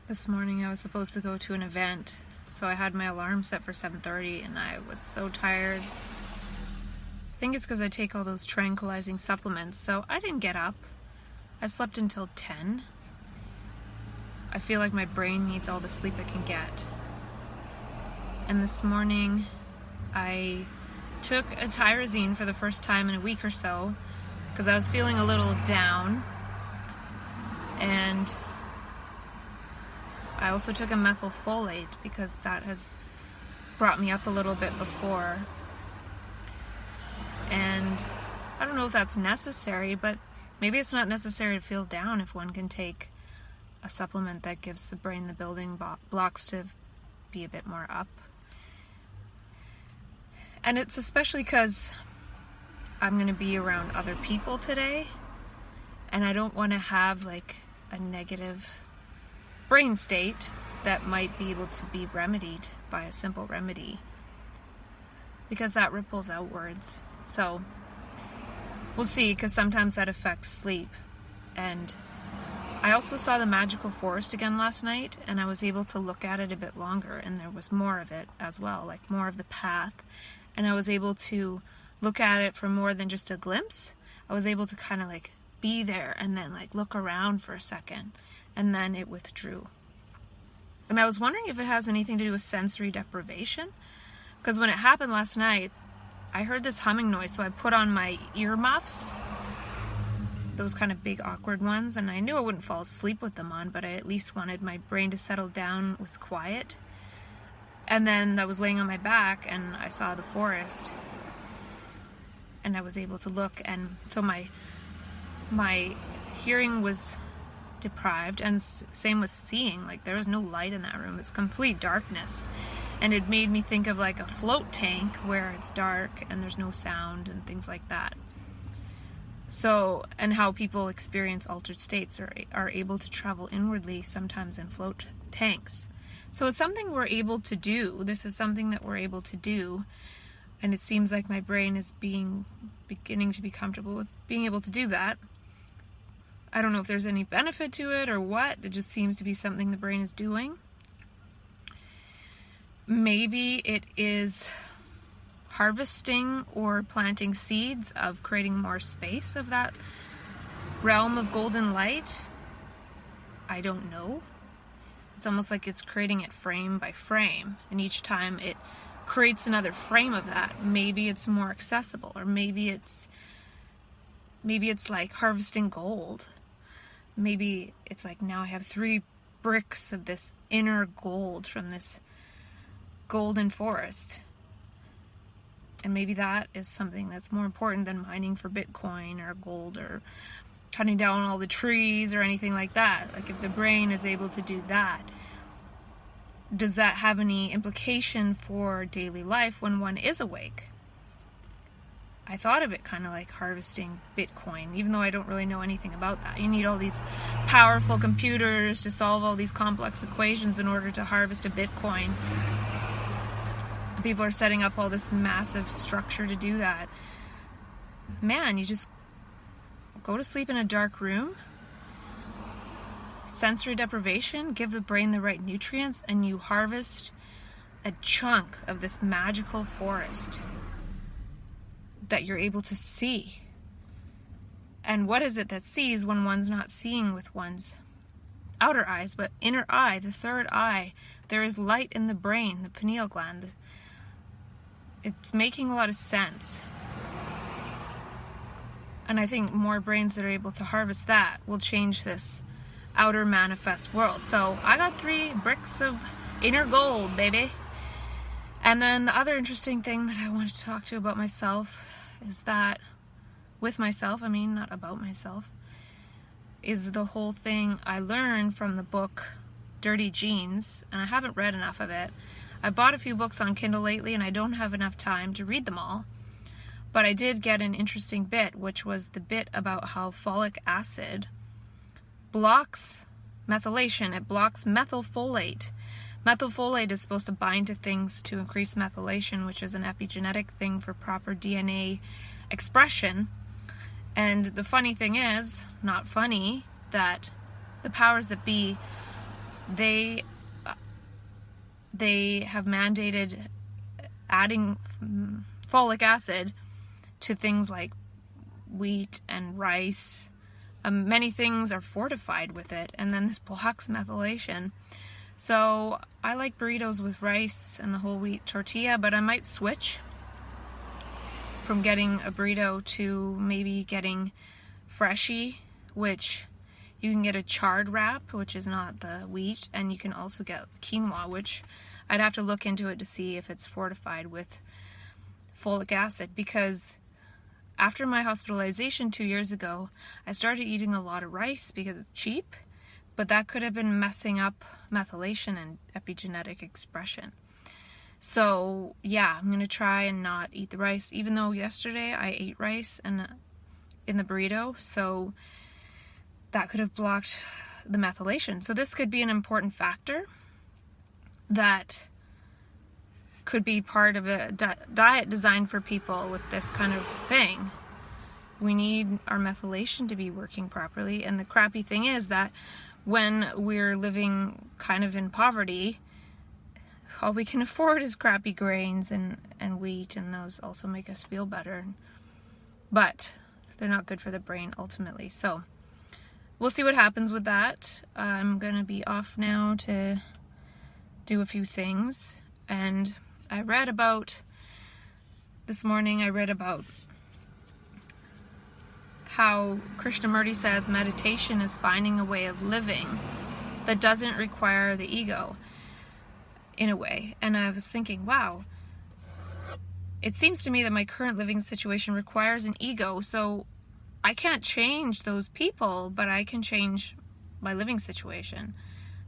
This morning I was supposed to go to an event, so I had my alarm set for 7:30 and I was so tired. I think it's because I take all those tranquilizing supplements, so I didn't get up. I slept until 10. I feel like my brain needs all the sleep it can get. And this morning I took a tyrosine for the first time in a week or so because I was feeling a little down, and I also took a methylfolate because that has brought me up a little bit before. And I don't know if that's necessary, but maybe it's not necessary to feel down if one can take a supplement that gives the brain the building blocks to be a bit more up. And it's especially because I'm going to be around other people today, and I don't want to have like a negative brain state that might be able to be remedied by a simple remedy, because that ripples outwards. So we'll see, because sometimes that affects sleep. And I also saw the magical forest again last night, and I was able to look at it a bit longer, and there was more of it as well, like more of the path, and I was able to look at it for more than just a glimpse. I was able to kind of like be there and then like look around for a second, and then it withdrew. And I was wondering if it has anything to do with sensory deprivation, because when it happened last night, I heard this humming noise, so I put on my ear muffs, those kind of big awkward ones, and I knew I wouldn't fall asleep with them on, but I at least wanted my brain to settle down with quiet. And then I was laying on my back and I saw the forest, and I was able to look, and so my hearing was deprived, and same with seeing. Like, there was no light in that room. It's complete darkness, and it made me think of like a float tank where it's dark and there's no sound and things like that. So, and how people experience altered states or are able to travel inwardly sometimes in float tanks. So it's something we're able to do. This is something that we're able to do, and it seems like my brain is beginning to be comfortable with being able to do that. I don't know if there's any benefit to it or what. It just seems to be something the brain is doing. Maybe it is harvesting or planting seeds of creating more space of that realm of golden light. I don't know. It's almost like it's creating it frame by frame, and each time it creates another frame of that, maybe it's more accessible, or maybe it's like harvesting gold. Maybe it's like, now I have 3 bricks of this inner gold from this golden forest. And maybe that is something that's more important than mining for Bitcoin or gold or cutting down all the trees or anything like that. Like, if the brain is able to do that, does that have any implication for daily life when one is awake? I thought of it kind of like harvesting Bitcoin, even though I don't really know anything about that. You need all these powerful computers to solve all these complex equations in order to harvest a Bitcoin. People are setting up all this massive structure to do that. Man, you just go to sleep in a dark room, sensory deprivation, give the brain the right nutrients, and you harvest a chunk of this magical forest that you're able to see. And what is it that sees when one's not seeing with one's outer eyes, but inner eye, the third eye? There is light in the brain, the pineal gland. It's making a lot of sense. And I think more brains that are able to harvest that will change this outer manifest world. So I got 3 bricks of inner gold, baby. And then the other interesting thing that I want to talk to about myself is that, with myself, I mean, not about myself, is the whole thing I learned from the book Dirty Genes, and I haven't read enough of it. I bought a few books on Kindle lately, and I don't have enough time to read them all. But I did get an interesting bit, which was the bit about how folic acid blocks methylation. It blocks methylfolate. Methylfolate is supposed to bind to things to increase methylation, which is an epigenetic thing for proper DNA expression. And the funny thing is, not funny, that the powers that be they have mandated adding folic acid to things like wheat and rice. Many things are fortified with it, and then this blocks methylation. So I like burritos with rice and the whole wheat tortilla, but I might switch from getting a burrito to maybe getting Freshie, which you can get a chard wrap, which is not the wheat, and you can also get quinoa, which I'd have to look into it to see if it's fortified with folic acid, because after my hospitalization 2 years ago, I started eating a lot of rice because it's cheap, but that could have been messing up methylation and epigenetic expression. So yeah, I'm gonna try and not eat the rice, even though yesterday I ate rice and in the burrito, so that could have blocked the methylation. So this could be an important factor that could be part of a diet designed for people with this kind of thing. We need our methylation to be working properly, and the crappy thing is that when we're living kind of in poverty, all we can afford is crappy grains and wheat, and those also make us feel better. But they're not good for the brain ultimately. So we'll see what happens with that. I'm gonna be off now to do a few things. And this morning I read about how Krishnamurti says meditation is finding a way of living that doesn't require the ego, in a way. And I was thinking, wow, it seems to me that my current living situation requires an ego, so I can't change those people, but I can change my living situation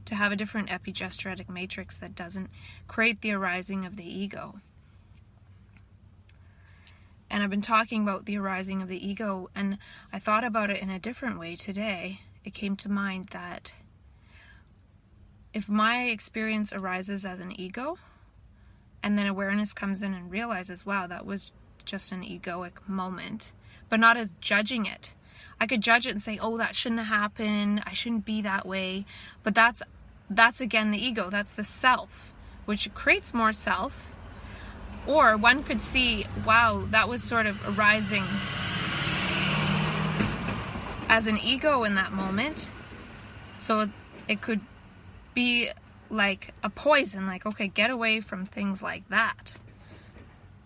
to have a different epigenetic matrix that doesn't create the arising of the ego. And I've been talking about the arising of the ego, and I thought about it in a different way today. It came to mind that if my experience arises as an ego, and then awareness comes in and realizes, wow, that was just an egoic moment, but not as judging it. I could judge it and say, oh, that shouldn't have happened, I shouldn't be that way. But that's again the ego, that's the self, which creates more self. Or one could see, wow, that was sort of arising as an ego in that moment. So it could be like a poison, like, okay, get away from things like that.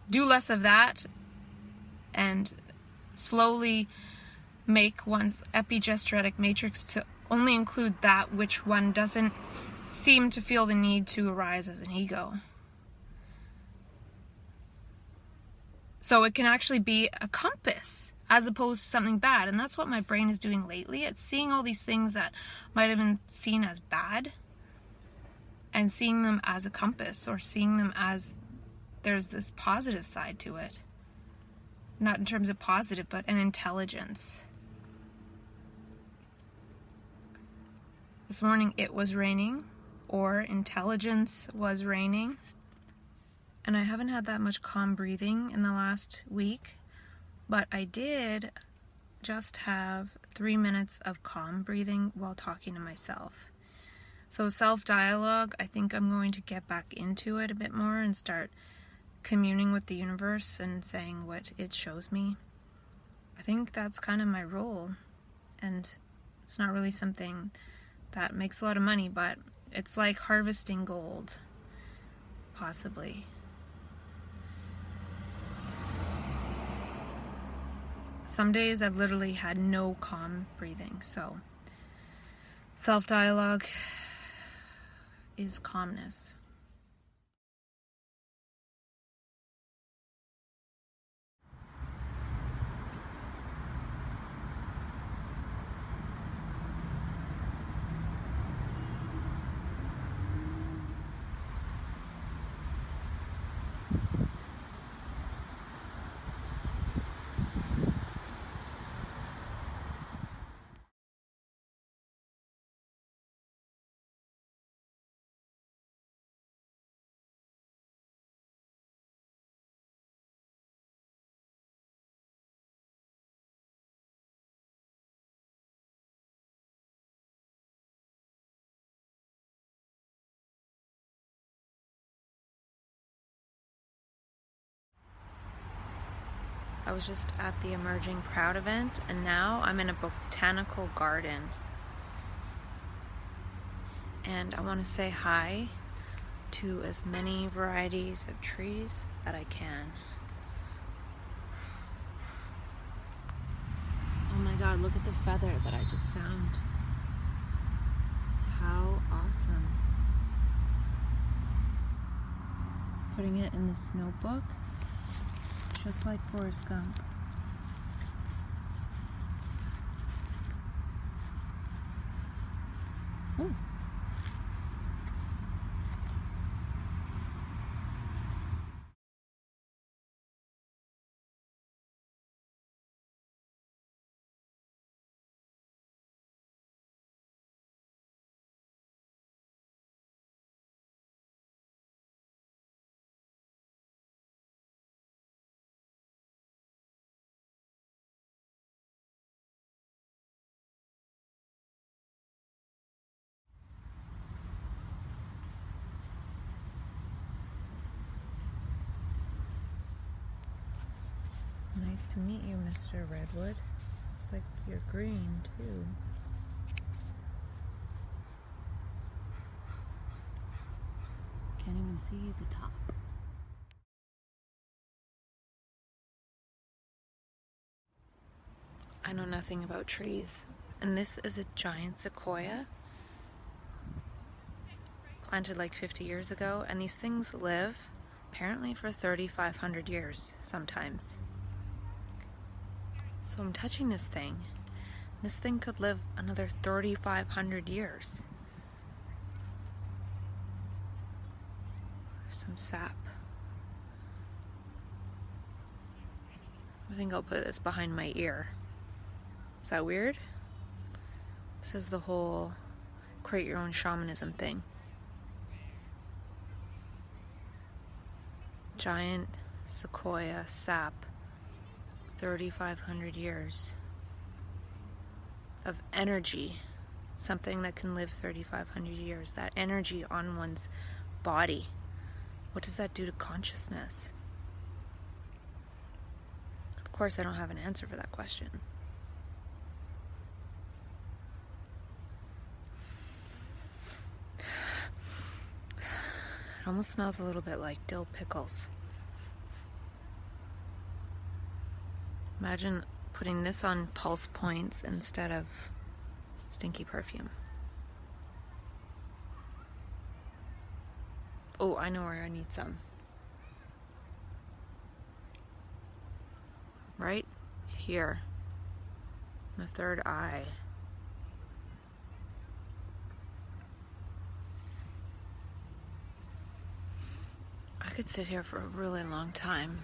Do less of that and slowly make one's epigenetic matrix to only include that which one doesn't seem to feel the need to arise as an ego. So it can actually be a compass as opposed to something bad. And that's what my brain is doing lately. It's seeing all these things that might have been seen as bad and seeing them as a compass, or seeing them as there's this positive side to it. Not in terms of positive, but an intelligence. This morning it was raining, or intelligence was raining. And I haven't had that much calm breathing in the last week, but I did just have 3 minutes of calm breathing while talking to myself. So self-dialogue, I think I'm going to get back into it a bit more and start communing with the universe and saying what it shows me. I think that's kind of my role, and it's not really something that makes a lot of money, but it's like harvesting gold, possibly. Some days I've literally had no calm breathing, so self-dialogue is calmness. I was just at the Emerging Proud event, and now I'm in a botanical garden. And I want to say hi to as many varieties of trees that I can. Oh my god, look at the feather that I just found. How awesome. Putting it in this notebook, just like Forrest Gump. Ooh. Nice to meet you, Mr. Redwood. Looks like you're green, too. Can't even see the top. I know nothing about trees. And this is a giant sequoia planted like 50 years ago, and these things live apparently for 3,500 years sometimes. So I'm touching this thing. This thing could live another 3,500 years. There's some sap. I think I'll put this behind my ear. Is that weird? This is the whole create your own shamanism thing. Giant sequoia sap, 3,500 years of energy, something that can live 3,500 years. That energy on one's body, what does that do to consciousness? Of course, I don't have an answer for that question. It almost smells a little bit like dill pickles. Imagine putting this on pulse points instead of stinky perfume. Oh, I know where I need some. Right here. The third eye. I could sit here for a really long time.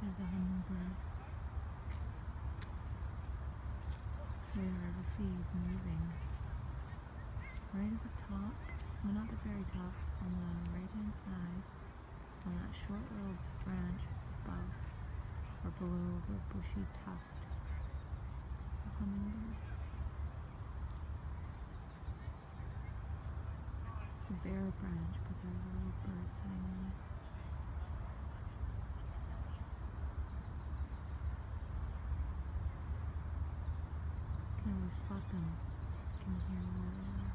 There's a hummingbird. There, the sea is moving. Right at the top, well, not the very top, on the right hand side, on that short little branch, above or below the bushy tuft. It's a hummingbird. It's a bare branch, but there's a little bird sitting on it. You can always spot them. You can hear where they are.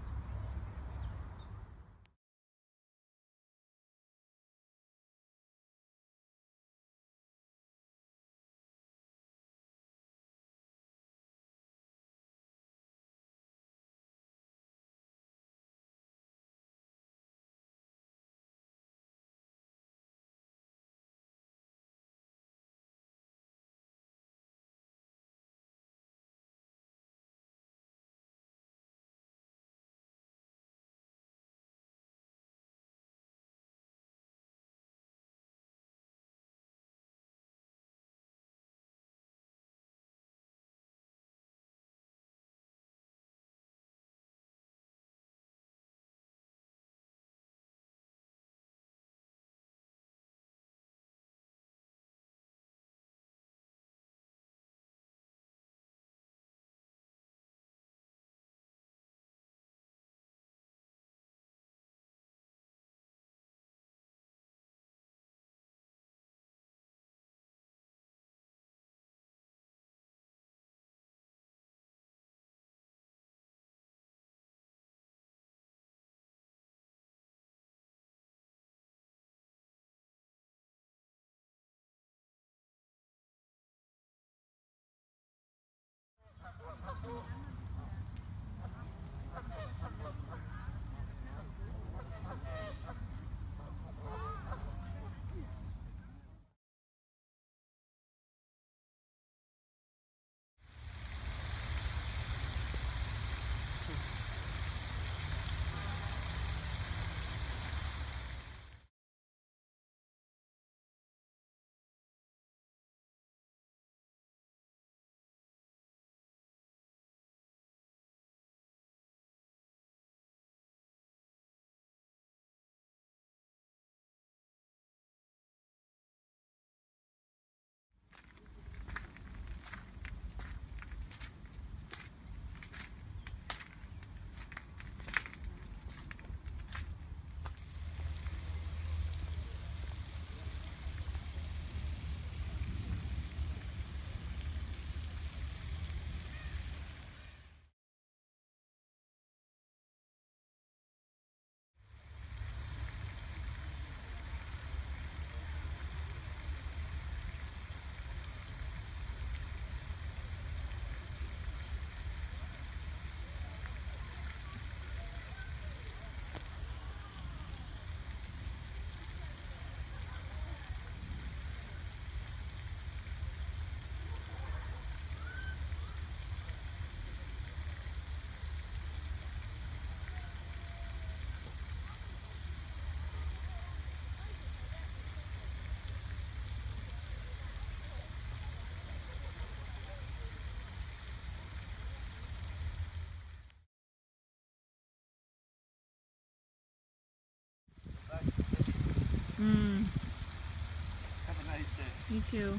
Have a nice day. You too.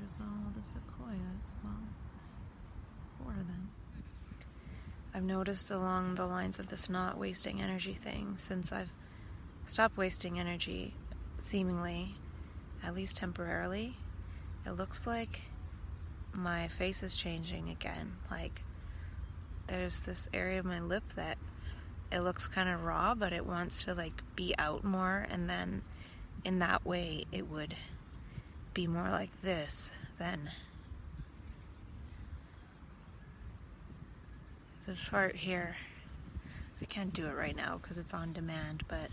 there's all the sequoias. Well, 4 of them. I've noticed along the lines of this not wasting energy thing, since I've stopped wasting energy, seemingly, at least temporarily, it looks like my face is changing again. Like, there's this area of my lip that it looks kind of raw, but it wants to like be out more, and then in that way it would be more like this than the chart here. I can't do it right now because it's on demand, but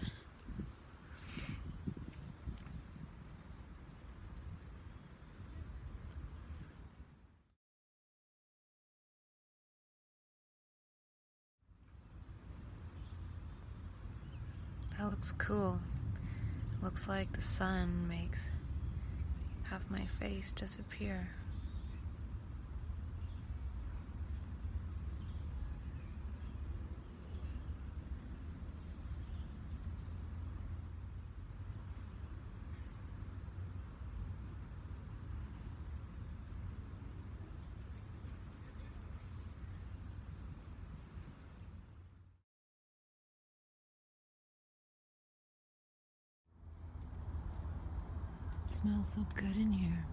that looks cool. Looks like the sun makes half my face disappear. It smells so good in here.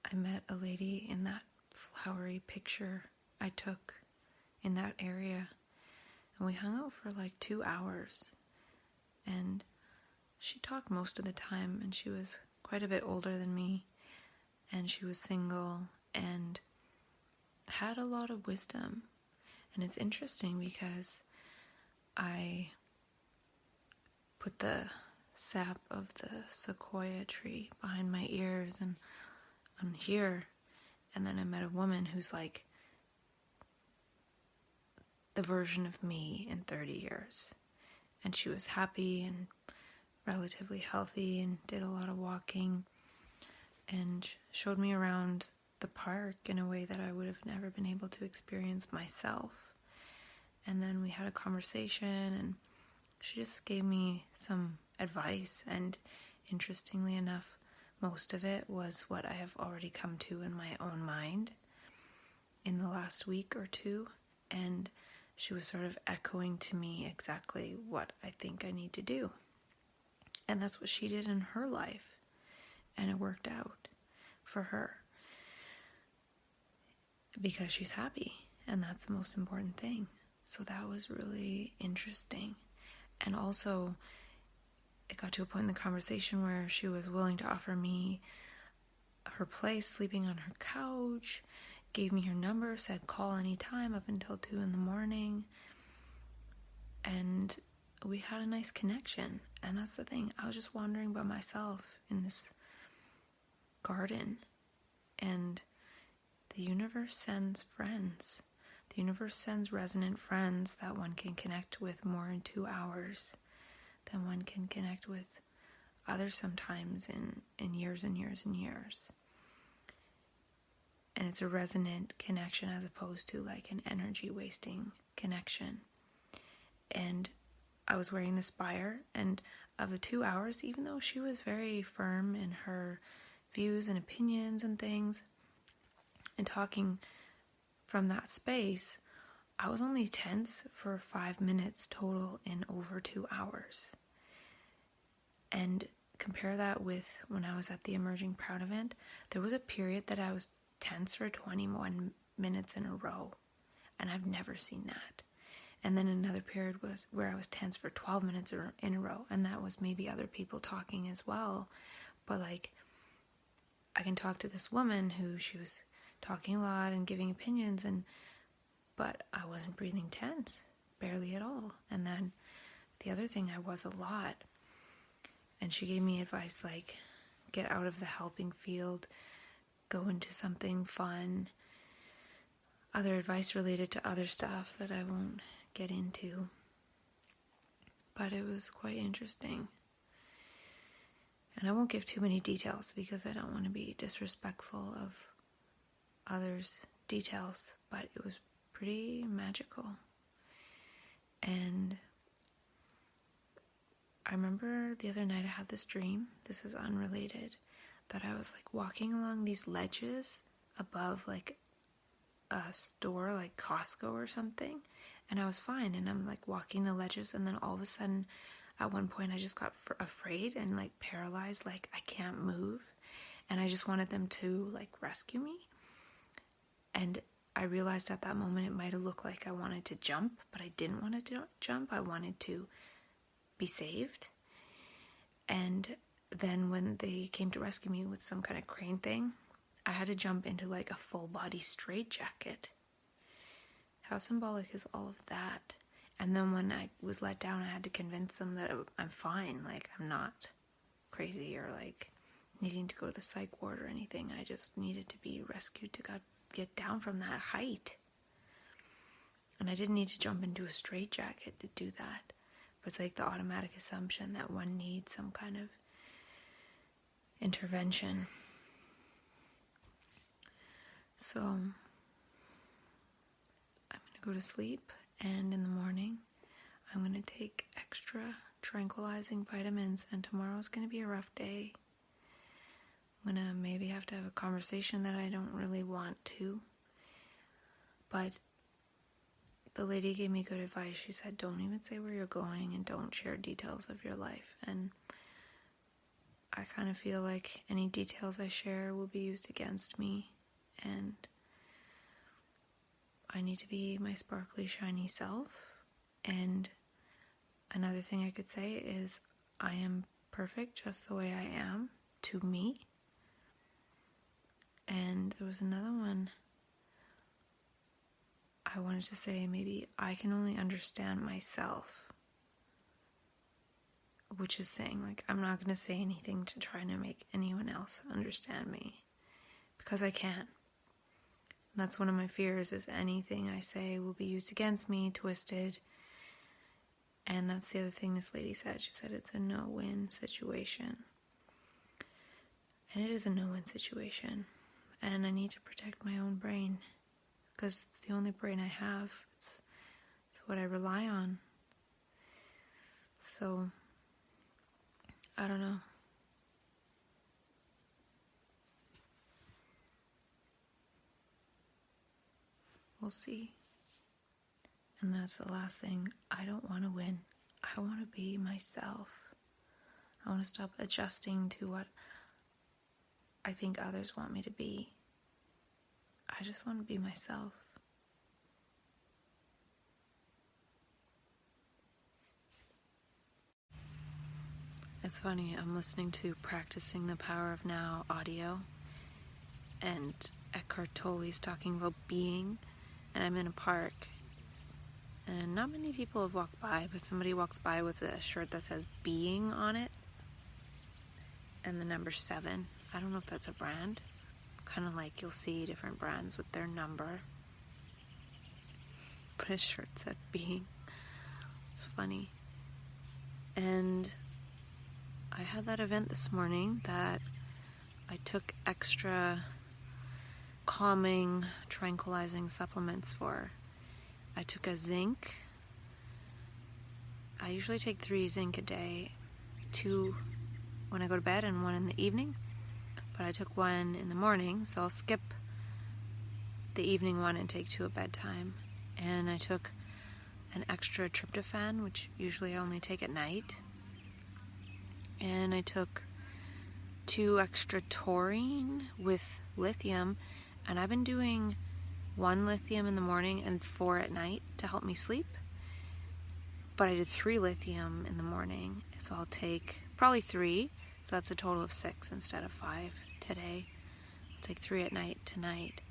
I met a lady in that flowery picture I took in that area, and we hung out for like 2 hours, and she talked most of the time, and she was quite a bit older than me, and she was single and had a lot of wisdom. And it's interesting because I put the sap of the sequoia tree behind my ears and on here, and then I met a woman who's like the version of me in 30 years, and she was happy and relatively healthy and did a lot of walking and showed me around the park in a way that I would have never been able to experience myself. And then we had a conversation, and she just gave me some advice, and interestingly enough, most of it was what I have already come to in my own mind in the last week or two, and she was sort of echoing to me exactly what I think I need to do. And that's what she did in her life, and it worked out for her because she's happy, and that's the most important thing. So that was really interesting. And also, it got to a point in the conversation where she was willing to offer me her place, sleeping on her couch, gave me her number, said call anytime up until 2 in the morning. And we had a nice connection. And that's the thing. I was just wandering by myself in this garden, and the universe sends friends. The universe sends resonant friends that one can connect with more in 2 hours than one can connect with others sometimes in years and years and years. And it's a resonant connection as opposed to like an energy wasting connection. And I was wearing this buyer, and of the 2 hours, even though she was very firm in her views and opinions and things, and talking from that space, I was only tense for 5 minutes total in over 2 hours. And compare that with when I was at the Emerging Proud event, there was a period that I was tense for 21 minutes in a row, and I've never seen that. And then another period was where I was tense for 12 minutes in a row, and that was maybe other people talking as well. But like, I can talk to this woman who she was talking a lot and giving opinions, but I wasn't breathing tense, barely at all. And then the other thing, I was a lot. And she gave me advice like, get out of the helping field, go into something fun, other advice related to other stuff that I won't get into. But it was quite interesting. And I won't give too many details because I don't want to be disrespectful of others' details, but it was pretty magical. And I remember the other night I had this dream, this is unrelated, that I was like walking along these ledges above like a store like Costco or something, and I was fine, and I'm like walking the ledges, and then all of a sudden at one point I just got afraid and like paralyzed, like I can't move, and I just wanted them to like rescue me. And I realized at that moment it might have looked like I wanted to jump, but I didn't want to jump. I wanted to be saved. And then when they came to rescue me with some kind of crane thing, I had to jump into like a full body straitjacket. How symbolic is all of that? And then when I was let down, I had to convince them that I'm fine, like I'm not crazy or like needing to go to the psych ward or anything. I just needed to be rescued to get down from that height. And I didn't need to jump into a straitjacket to do that. But it's like the automatic assumption that one needs some kind of intervention. So I'm going to go to sleep, and in the morning I'm going to take extra tranquilizing vitamins, and tomorrow's going to be a rough day. I'm going to maybe have to have a conversation that I don't really want to, but the lady gave me good advice. She said, don't even say where you're going and don't share details of your life. And I kind of feel like any details I share will be used against me, and I need to be my sparkly, shiny self. And another thing I could say is I am perfect just the way I am, to me. And there was another one I wanted to say, maybe I can only understand myself, which is saying like I'm not going to say anything to try to make anyone else understand me, because I can't. That's one of my fears, is anything I say will be used against me, twisted. And that's the other thing this lady said. She said it's a no-win situation. And it is a no-win situation. And I need to protect my own brain, because it's the only brain I have. It's what I rely on. So, I don't know. We'll see. And that's the last thing. I don't want to win. I want to be myself. I want to stop adjusting to what I think others want me to be. I just want to be myself. It's funny, I'm listening to Practicing the Power of Now audio, and Eckhart Tolle's talking about being, and I'm in a park, and not many people have walked by, but somebody walks by with a shirt that says being on it, and the number 7. I don't know if that's a brand. Kind of like you'll see different brands with their number, but his shirt said being. It's funny. And I had that event this morning that I took extra calming, tranquilizing supplements for. I took a zinc. I usually take 3 zinc a day, 2 when I go to bed and 1 in the evening. But I took 1 in the morning, so I'll skip the evening one and take 2 at bedtime. And I took an extra tryptophan, which usually I only take at night. And I took 2 extra taurine with lithium, and I've been doing 1 lithium in the morning and 4 at night to help me sleep. but I did 3 lithium in the morning, so I'll take probably 3, so that's a total of 6 instead of 5 today. I'll take 3 at night tonight.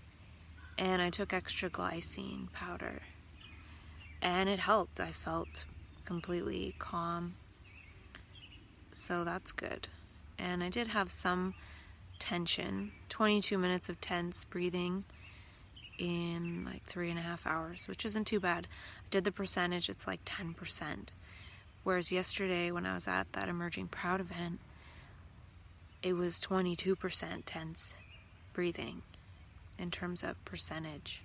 And I took extra glycine powder, and it helped. I felt completely calm, so that's good. And I did have some tension, 22 minutes of tense breathing in like 3.5 hours, which isn't too bad. I did the percentage, it's like 10%. Whereas yesterday when I was at that Emerging Proud event, it was 22% tense breathing in terms of percentage.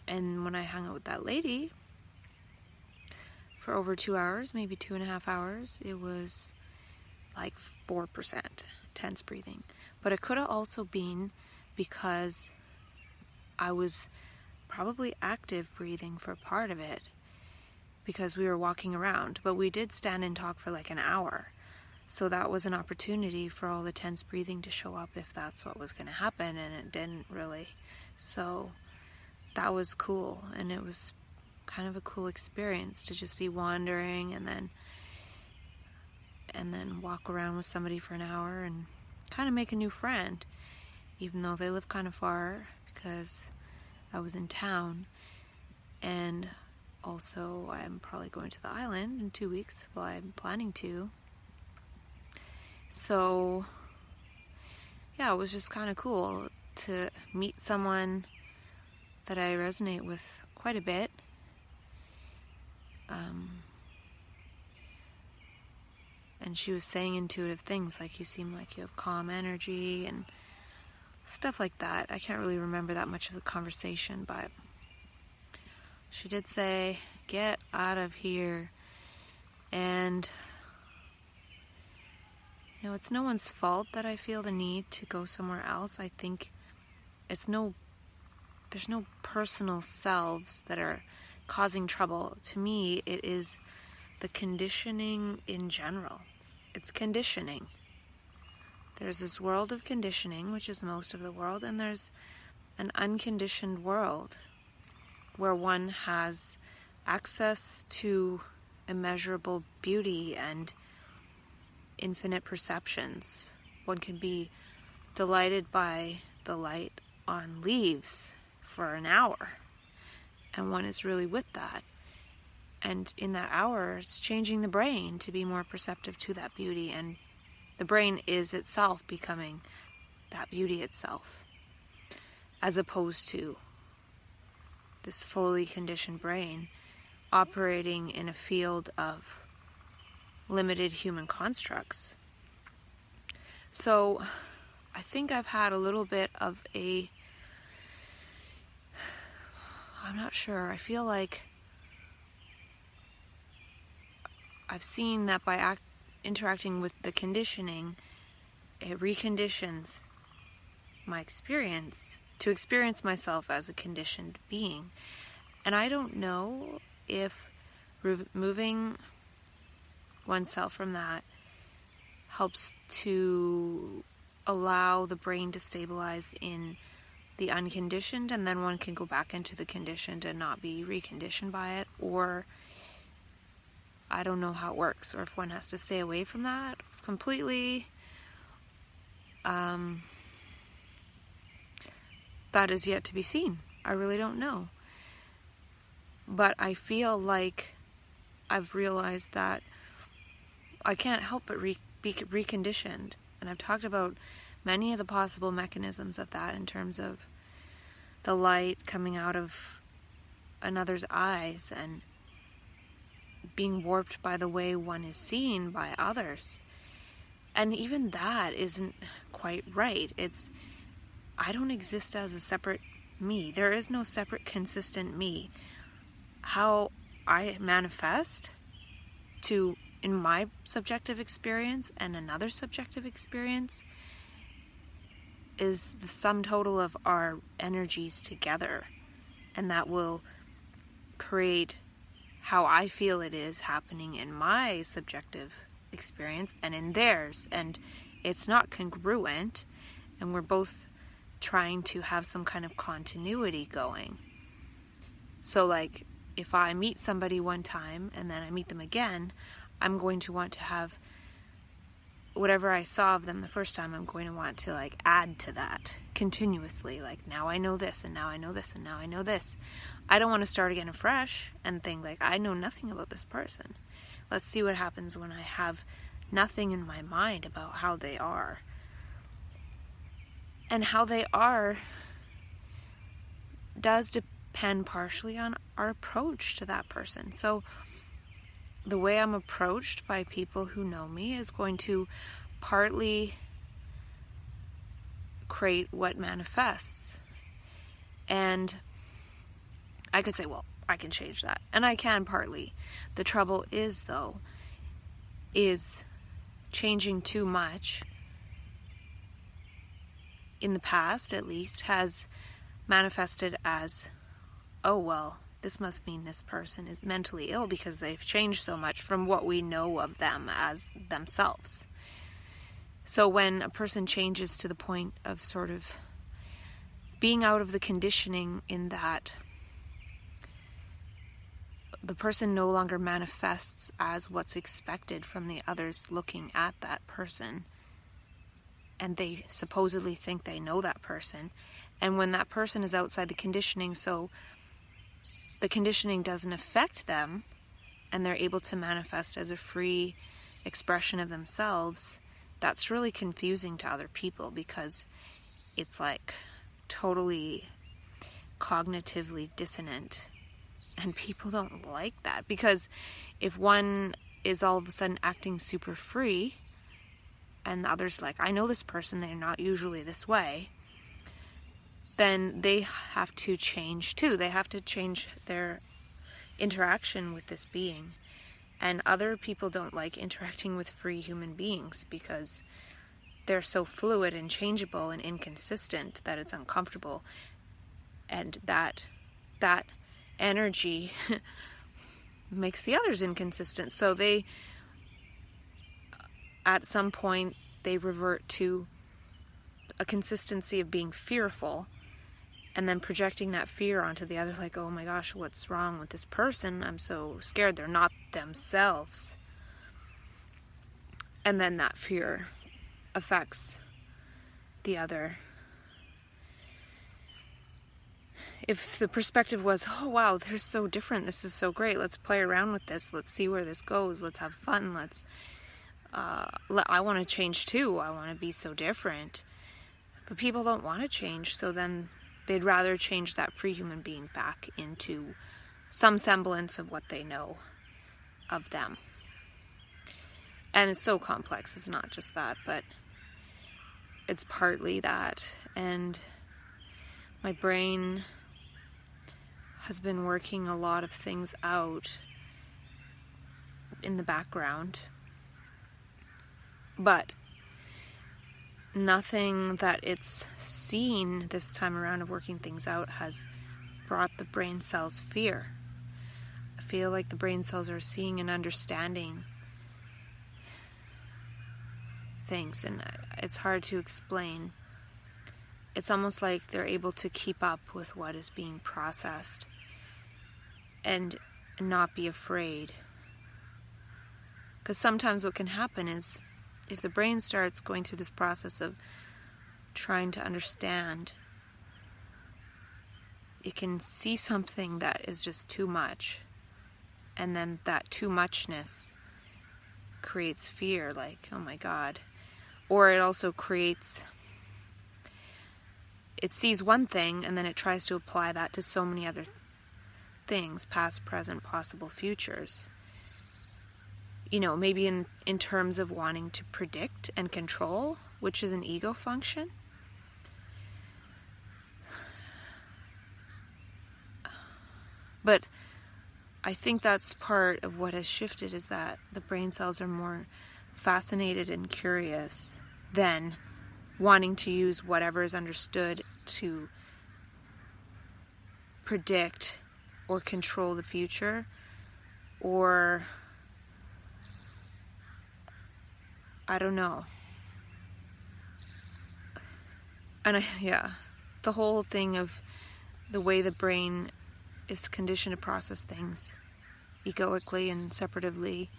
And when I hung out with that lady for over 2 hours, maybe 2.5 hours, it was like 4% tense breathing. But it could have also been because I was probably active breathing for part of it, because we were walking around, but we did stand and talk for like an hour. So that was an opportunity for all the tense breathing to show up if that's what was going to happen, and it didn't really. So that was cool, and it was kind of a cool experience to just be wandering and then walk around with somebody for an hour and kind of make a new friend, even though they live kind of far, because I was in town. And also I'm probably going to the island in 2 weeks. Well, I'm planning to. So yeah, it was just kind of cool to meet someone that I resonate with quite a bit. And she was saying intuitive things like, you seem like you have calm energy and stuff like that. I can't really remember that much of the conversation, but she did say, get out of here. And it's no one's fault that I feel the need to go somewhere else. I think there's no personal selves that are causing trouble. To me, it is the conditioning in general. It's conditioning. There's this world of conditioning, which is most of the world, and there's an unconditioned world where one has access to immeasurable beauty and infinite perceptions. One can be delighted by the light on leaves for an hour, and one is really with that. And in that hour, it's changing the brain to be more perceptive to that beauty, and the brain is itself becoming that beauty itself, as opposed to this fully conditioned brain operating in a field of limited human constructs. So I think I've had a little bit of I'm not sure, I feel like I've seen that by interacting with the conditioning, it reconditions my experience to experience myself as a conditioned being. And I don't know if removing oneself from that helps to allow the brain to stabilize in the unconditioned, and then one can go back into the conditioned and not be reconditioned by it, or I don't know how it works, or if one has to stay away from that completely. That is yet to be seen. I really don't know. But I feel like I've realized that I can't help but be reconditioned. And I've talked about many of the possible mechanisms of that in terms of the light coming out of another's eyes and being warped by the way one is seen by others. And even that isn't quite right. I don't exist as a separate me. There is no separate, consistent me. How I manifest in my subjective experience and another subjective experience is the sum total of our energies together. And that will create how I feel it is happening in my subjective experience and in theirs. And it's not congruent, and we're both trying to have some kind of continuity going. So like if I meet somebody one time and then I meet them again, I'm going to want to have whatever I saw of them the first time, I'm going to want to like add to that continuously. Like, now I know this, and now I know this, and now I know this. I don't want to start again afresh and think like, I know nothing about this person. Let's see what happens when I have nothing in my mind about how they are. And how they are does depend partially on our approach to that person. So the way I'm approached by people who know me is going to partly create what manifests. And I could say, well, I can change that. And I can partly. The trouble is, though, is changing too much, in the past at least, has manifested as, oh, well, this must mean this person is mentally ill because they've changed so much from what we know of them as themselves. So when a person changes to the point of sort of being out of the conditioning, in that the person no longer manifests as what's expected from the others looking at that person, and they supposedly think they know that person, and when that person is outside the conditioning, so the conditioning doesn't affect them, and they're able to manifest as a free expression of themselves, that's really confusing to other people, because it's like totally cognitively dissonant, and people don't like that. Because if one is all of a sudden acting super free, and the other's like, I know this person, they're not usually this way, then they have to change too. They have to change their interaction with this being. And other people don't like interacting with free human beings because they're so fluid and changeable and inconsistent that it's uncomfortable. And that energy makes the others inconsistent. So they, at some point, they revert to a consistency of being fearful, and then projecting that fear onto the other, like, oh my gosh, what's wrong with this person? I'm so scared they're not themselves. And then that fear affects the other. If the perspective was, oh wow, they're so different, this is so great, let's play around with this, let's see where this goes, let's have fun, I want to change too, I want to be so different. But people don't want to change, so then they'd rather change that free human being back into some semblance of what they know of them. And it's so complex, it's not just that, but it's partly that. And my brain has been working a lot of things out in the background, but nothing that it's seen this time around of working things out has brought the brain cells fear. I feel like the brain cells are seeing and understanding things, and it's hard to explain. It's almost like they're able to keep up with what is being processed and not be afraid. Because sometimes what can happen is, if the brain starts going through this process of trying to understand, it can see something that is just too much, and then that too muchness creates fear, like, oh my God. Or it also creates, it sees one thing and then it tries to apply that to so many other things, past, present, possible futures. You know, maybe in terms of wanting to predict and control, which is an ego function. But I think that's part of what has shifted, is that the brain cells are more fascinated and curious than wanting to use whatever is understood to predict or control the future, or I don't know. And the whole thing of the way the brain is conditioned to process things egoically and separatively,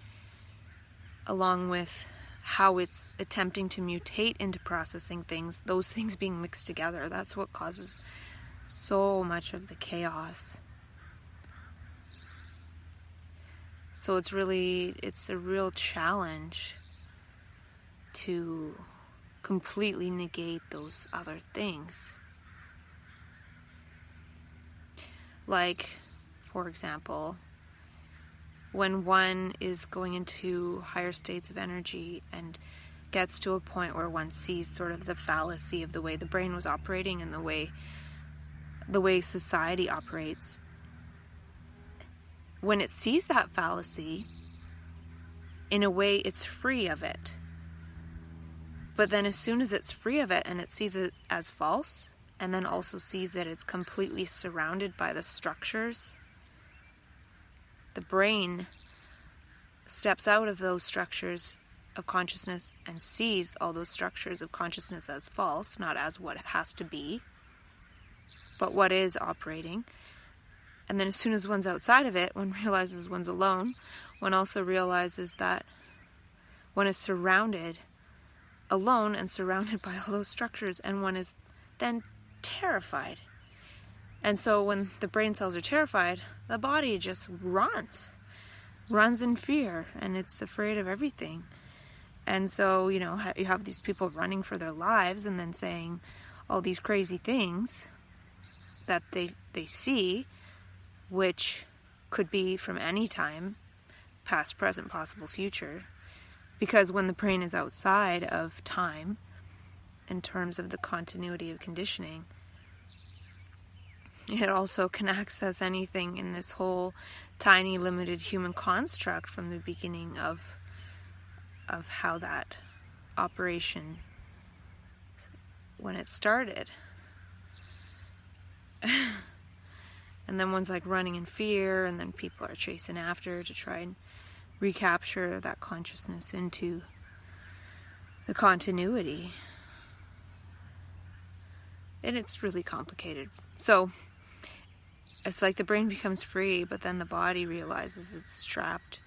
along with how it's attempting to mutate into processing things, those things being mixed together. That's what causes so much of the chaos. So it's a real challenge to completely negate those other things. Like, for example, when one is going into higher states of energy and gets to a point where one sees sort of the fallacy of the way the brain was operating and the way society operates, when it sees that fallacy, in a way it's free of it. But then as soon as it's free of it and it sees it as false, and then also sees that it's completely surrounded by the structures, the brain steps out of those structures of consciousness and sees all those structures of consciousness as false, not as what it has to be, but what is operating. And then as soon as one's outside of it, one realizes one's alone. One also realizes that one is surrounded, alone and surrounded by all those structures, and one is then terrified. And so when the brain cells are terrified, the body just runs in fear, and it's afraid of everything. And so, you have these people running for their lives and then saying all these crazy things that they see, which could be from any time, past, present, possible, future. Because when the brain is outside of time, in terms of the continuity of conditioning, it also can access anything in this whole tiny, limited human construct from the beginning of how that operation, when it started. And then one's like running in fear, and then people are chasing after to try and recapture that consciousness into the continuity. And it's really complicated. So it's like the brain becomes free, but then the body realizes it's trapped.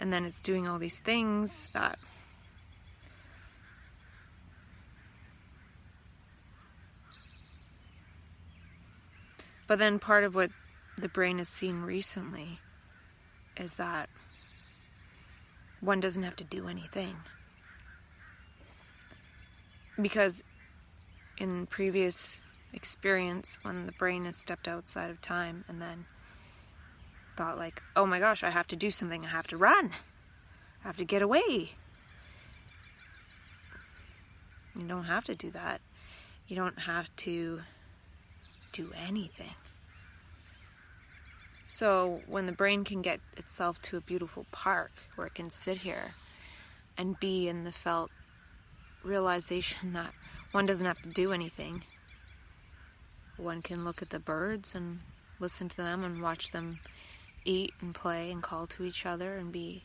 And then it's doing all these things that but then part of what the brain has seen recently is that one doesn't have to do anything. Because in previous experience, when the brain has stepped outside of time and then thought like, oh my gosh, I have to do something, I have to run, I have to get away. You don't have to do that. You don't have to do anything. So when the brain can get itself to a beautiful park where it can sit here and be in the felt realization that one doesn't have to do anything, one can look at the birds and listen to them and watch them eat and play and call to each other and be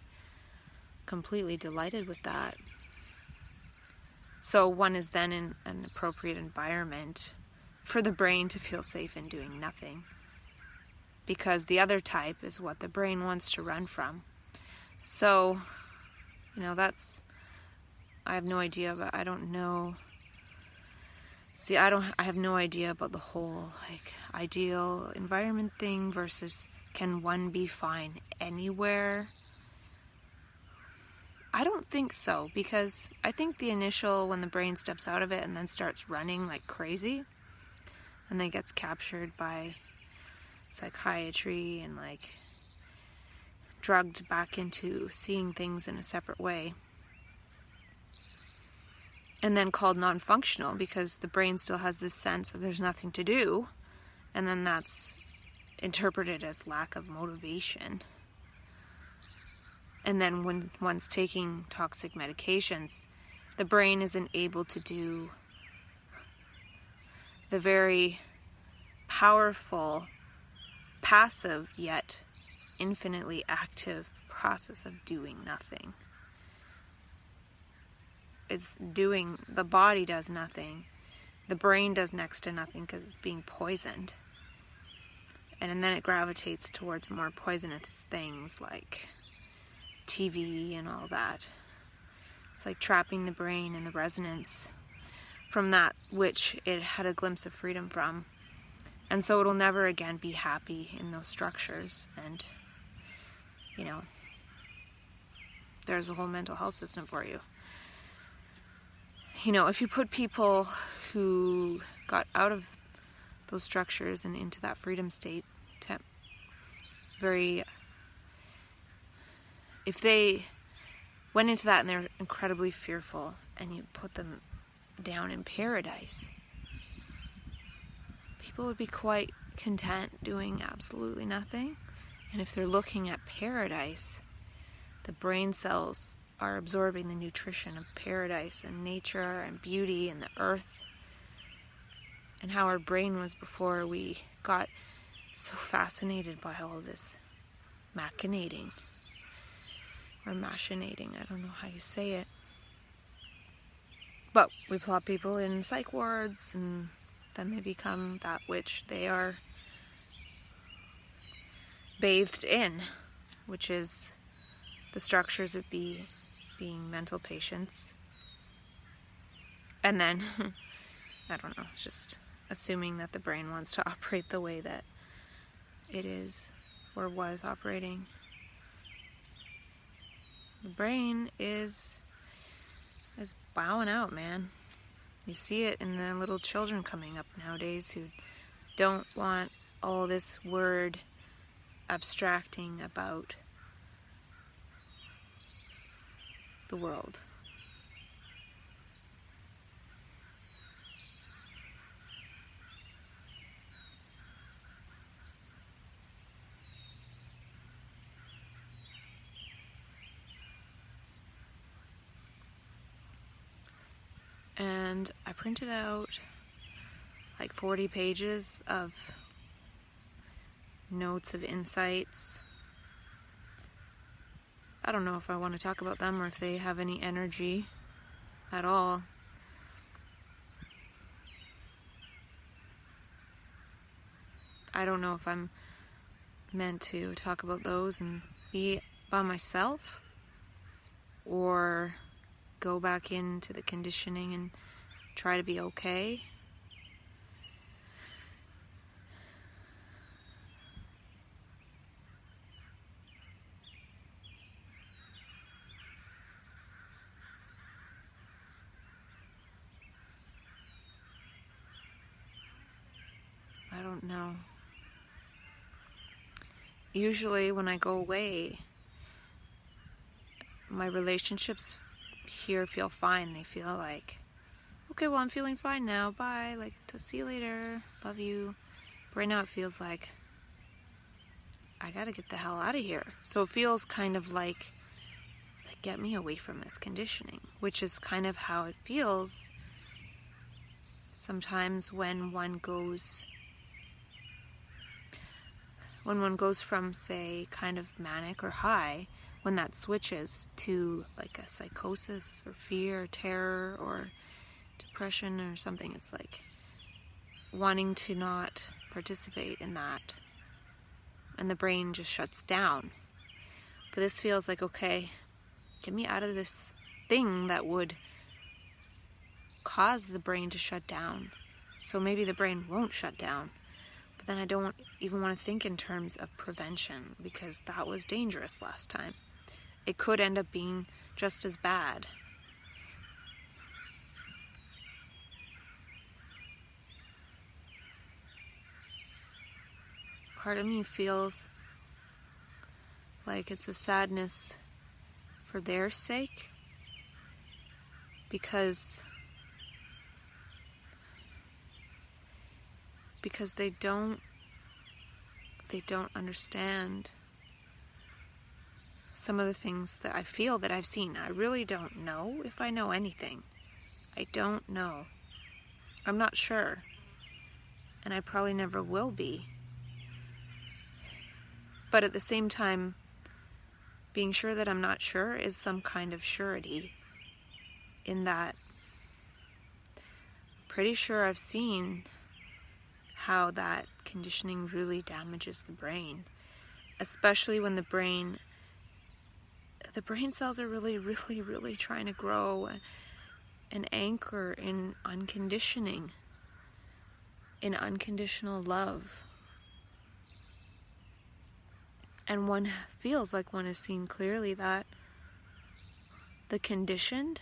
completely delighted with that. So one is then in an appropriate environment for the brain to feel safe in doing nothing. Because the other type is what the brain wants to run from. So, I have no idea, but I don't know. See, I have no idea about the whole, ideal environment thing versus can one be fine anywhere? I don't think so, because I think the initial, when the brain steps out of it and then starts running like crazy, and then gets captured by psychiatry and drugged back into seeing things in a separate way, and then called non-functional because the brain still has this sense of there's nothing to do, and then that's interpreted as lack of motivation. And then when one's taking toxic medications, the brain isn't able to do the very powerful, passive yet infinitely active process of doing nothing. The body does nothing. The brain does next to nothing because it's being poisoned. and then it gravitates towards more poisonous things like TV and all that. It's like trapping the brain in the resonance from that which it had a glimpse of freedom from. And so it'll never again be happy in those structures. And, you know, there's a whole mental health system for you. You know, if you put people who got out of those structures and into that freedom state, if they went into that and they're incredibly fearful, and you put them down in paradise, people would be quite content doing absolutely nothing. And if they're looking at paradise, the brain cells are absorbing the nutrition of paradise and nature and beauty and the earth, and how our brain was before we got so fascinated by all this machinating or machinating, I don't know how you say it. But we plot people in psych wards, and then they become that which they are bathed in, which is the structures of being mental patients. And then, I don't know, just assuming that the brain wants to operate the way that it is or was operating. The brain is bowing out, man. You see it in the little children coming up nowadays who don't want all this word abstracting about the world. And I printed out like 40 pages of notes of insights. I don't know if I want to talk about them or if they have any energy at all. I don't know if I'm meant to talk about those and be by myself, or go back into the conditioning and try to be okay. I don't know. Usually when I go away, my relationships here feel fine. They feel like, okay, well, I'm feeling fine now. Bye. Like, to see you later. Love you. But right now it feels like I gotta get the hell out of here. So it feels kind of like get me away from this conditioning, which is kind of how it feels sometimes when one goes from, say, kind of manic or high, when that switches to like a psychosis or fear or terror or depression or something. It's like wanting to not participate in that, and the brain just shuts down. But this feels like, okay, get me out of this thing that would cause the brain to shut down. So maybe the brain won't shut down. But then I don't even want to think in terms of prevention, because that was dangerous last time. It could end up being just as bad. Part of me feels like it's a sadness for their sake, because they don't understand some of the things that I feel that I've seen. I really don't know if I know anything. I don't know. I'm not sure. And I probably never will be. But at the same time, being sure that I'm not sure is some kind of surety, in that I'm pretty sure I've seen how that conditioning really damages the brain, especially when the brain cells are really trying to grow and anchor in unconditioning, in unconditional love. And one feels like one has seen clearly that the conditioned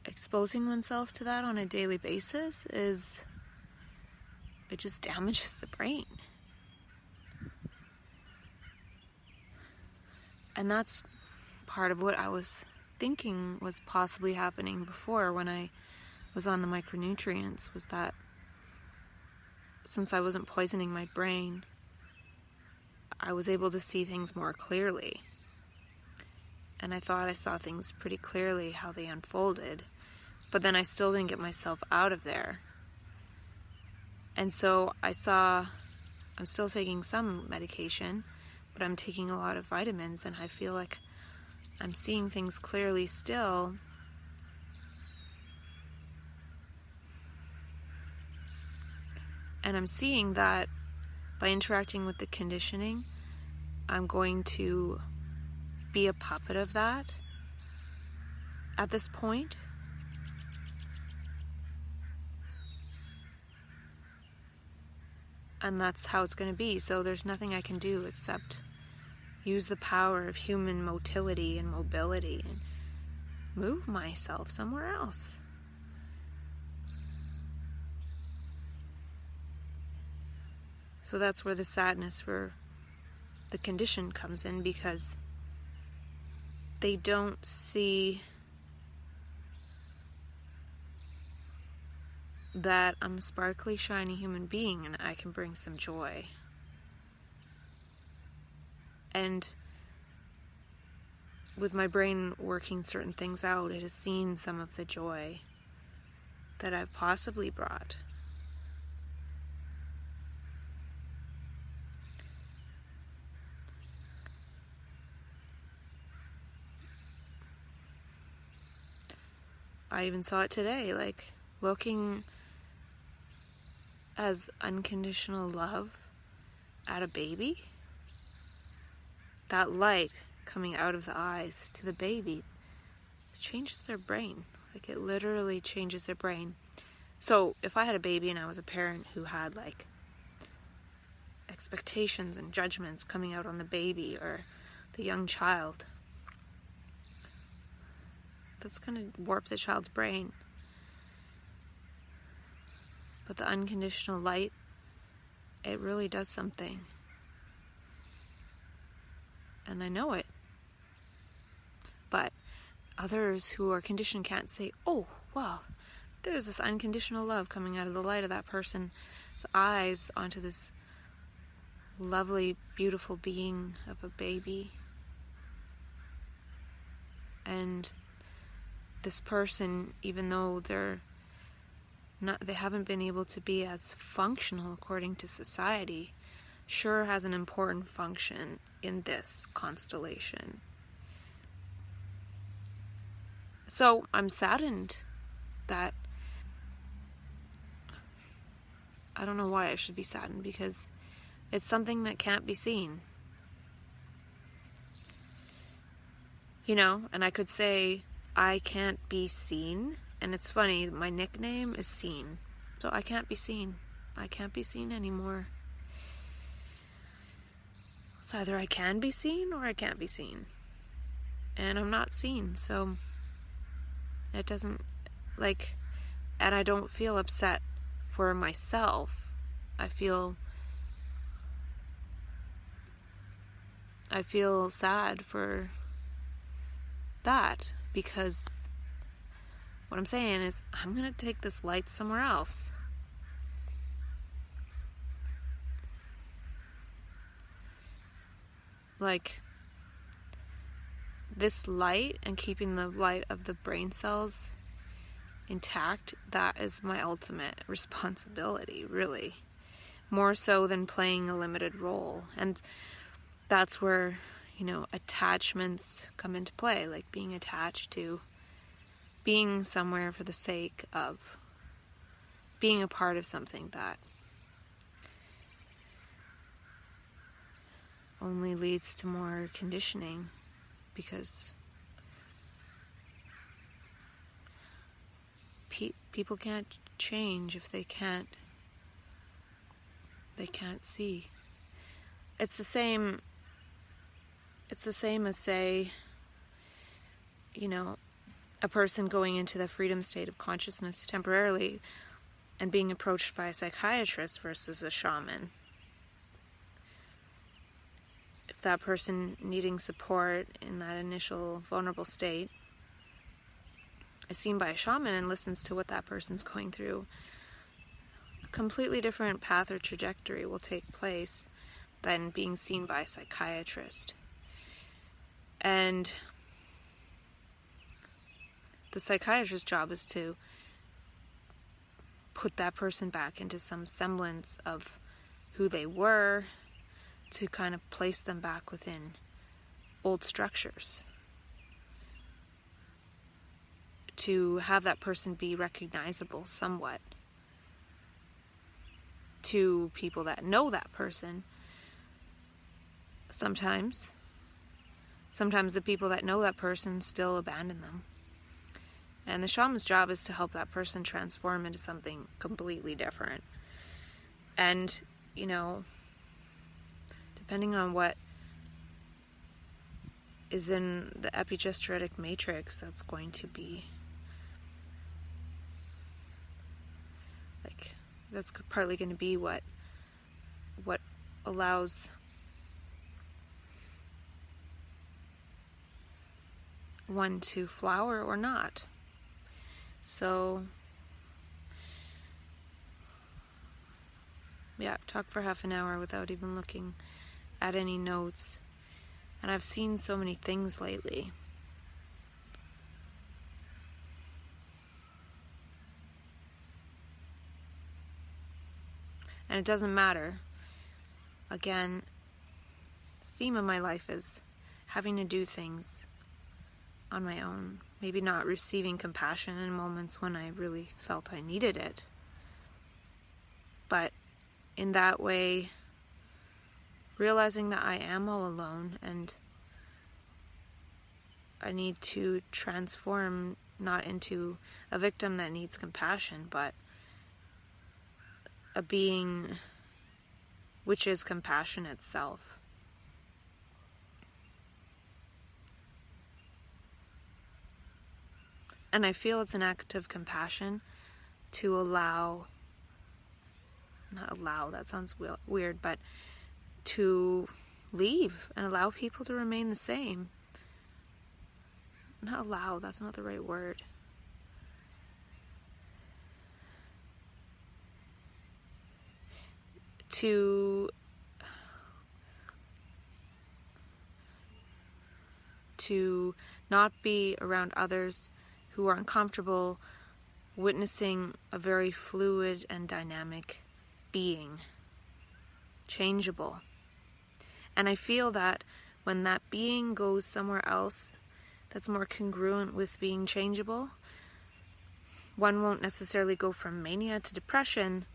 exposing oneself to that on a daily basis it just damages the brain. And that's part of what I was thinking was possibly happening before when I was on the micronutrients, was that since I wasn't poisoning my brain, I was able to see things more clearly. And I thought I saw things pretty clearly, how they unfolded. But then I still didn't get myself out of there. And so I'm still taking some medication, but I'm taking a lot of vitamins, and I feel like I'm seeing things clearly still. And I'm seeing that by interacting with the conditioning, I'm going to be a puppet of that at this point. And that's how it's going to be. So there's nothing I can do except use the power of human motility and mobility and move myself somewhere else. So that's where the sadness for the condition comes in, because they don't see that I'm a sparkly, shiny human being and I can bring some joy. And with my brain working certain things out, it has seen some of the joy that I've possibly brought. I even saw it today, like looking as unconditional love at a baby. That light coming out of the eyes to the baby changes their brain. Like, it literally changes their brain. So if I had a baby and I was a parent who had like expectations and judgments coming out on the baby or the young child, that's going to warp the child's brain. But the unconditional light, it really does something. And I know it. But others who are conditioned can't say, oh, well, there's this unconditional love coming out of the light of that person's eyes onto this lovely, beautiful being of a baby. And this person, even though they haven't been able to be as functional according to society, sure has an important function in this constellation. So I'm saddened that, I don't know why I should be saddened, because it's something that can't be seen. You know, and I could say I can't be seen. And it's funny, my nickname is Seen. So I can't be seen. I can't be seen anymore. It's either I can be seen or I can't be seen. And I'm not seen, so it doesn't, like, and I don't feel upset for myself. I feel sad for that, because what I'm saying is, I'm going to take this light somewhere else. Like, this light and keeping the light of the brain cells intact, that is my ultimate responsibility, really. More so than playing a limited role. And that's where, attachments come into play, like being attached to being somewhere for the sake of being a part of something that only leads to more conditioning, because people can't change if they can't see. It's the same as, say, a person going into the freedom state of consciousness temporarily and being approached by a psychiatrist versus a shaman. If that person needing support in that initial vulnerable state is seen by a shaman and listens to what that person's going through, a completely different path or trajectory will take place than being seen by a psychiatrist. And the psychiatrist's job is to put that person back into some semblance of who they were, to kind of place them back within old structures, to have that person be recognizable somewhat to people that know that person. Sometimes the people that know that person still abandon them. And the shaman's job is to help that person transform into something completely different. And, depending on what is in the epigenetic matrix, that's going to be, that's partly going to be what allows one to flower or not. So, yeah, I've talked for half an hour without even looking at any notes. And I've seen so many things lately. And it doesn't matter. Again, the theme of my life is having to do things on my own. Maybe not receiving compassion in moments when I really felt I needed it. But in that way, realizing that I am all alone and I need to transform not into a victim that needs compassion, but a being which is compassion itself. And I feel it's an act of compassion to not allow, that sounds weird, but to leave and allow people to remain the same. Not allow, that's not the right word. To not be around others who are uncomfortable witnessing a very fluid and dynamic being, changeable. And I feel that when that being goes somewhere else that's more congruent with being changeable, one won't necessarily go from mania to depression.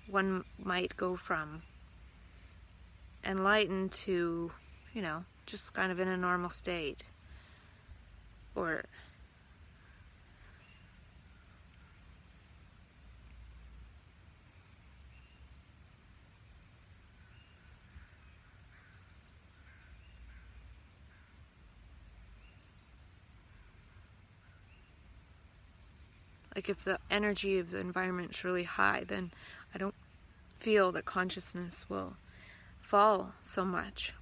One might go from enlightened to, just kind of in a normal state. Or if the energy of the environment is really high, then I don't feel that consciousness will fall so much.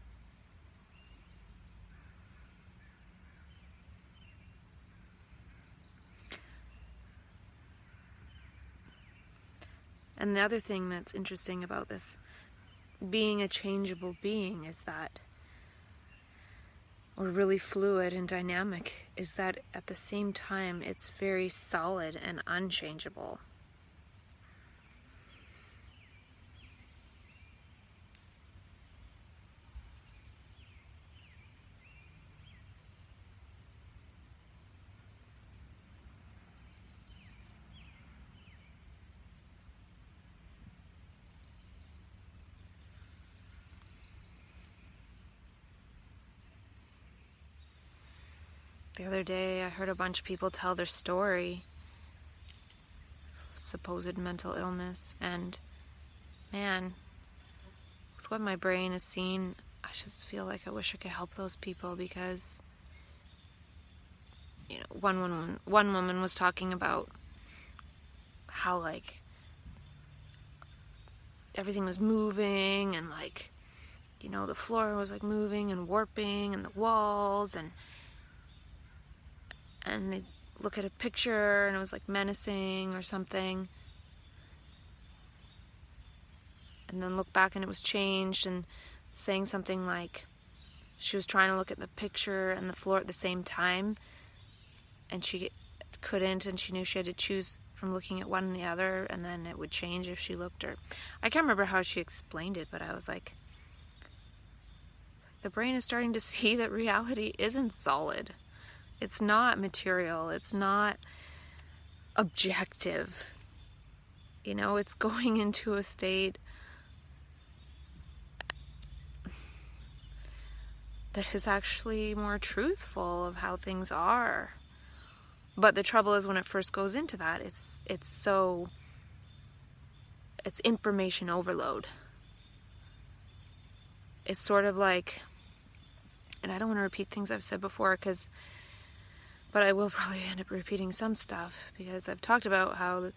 And the other thing that's interesting about this being a changeable being is that, or really fluid and dynamic, is that at the same time it's very solid and unchangeable. The other day I heard a bunch of people tell their story, supposed mental illness, and man, with what my brain has seen, I just feel like I wish I could help those people, because one woman was talking about how like everything was moving, and like the floor was like moving and warping, and the walls, and they look at a picture and it was like menacing or something, and then look back and it was changed, and saying something like she was trying to look at the picture and the floor at the same time, and she couldn't, and she knew she had to choose from looking at one and the other, and then it would change if she looked. Or I can't remember how she explained it, but I was like, the brain is starting to see that reality isn't solid. It's not material. It's not objective. It's going into a state that is actually more truthful of how things are. But the trouble is, when it first goes into that, it's information overload. It's sort of like, and I don't want to repeat things I've said before, but I will probably end up repeating some stuff, because I've talked about how,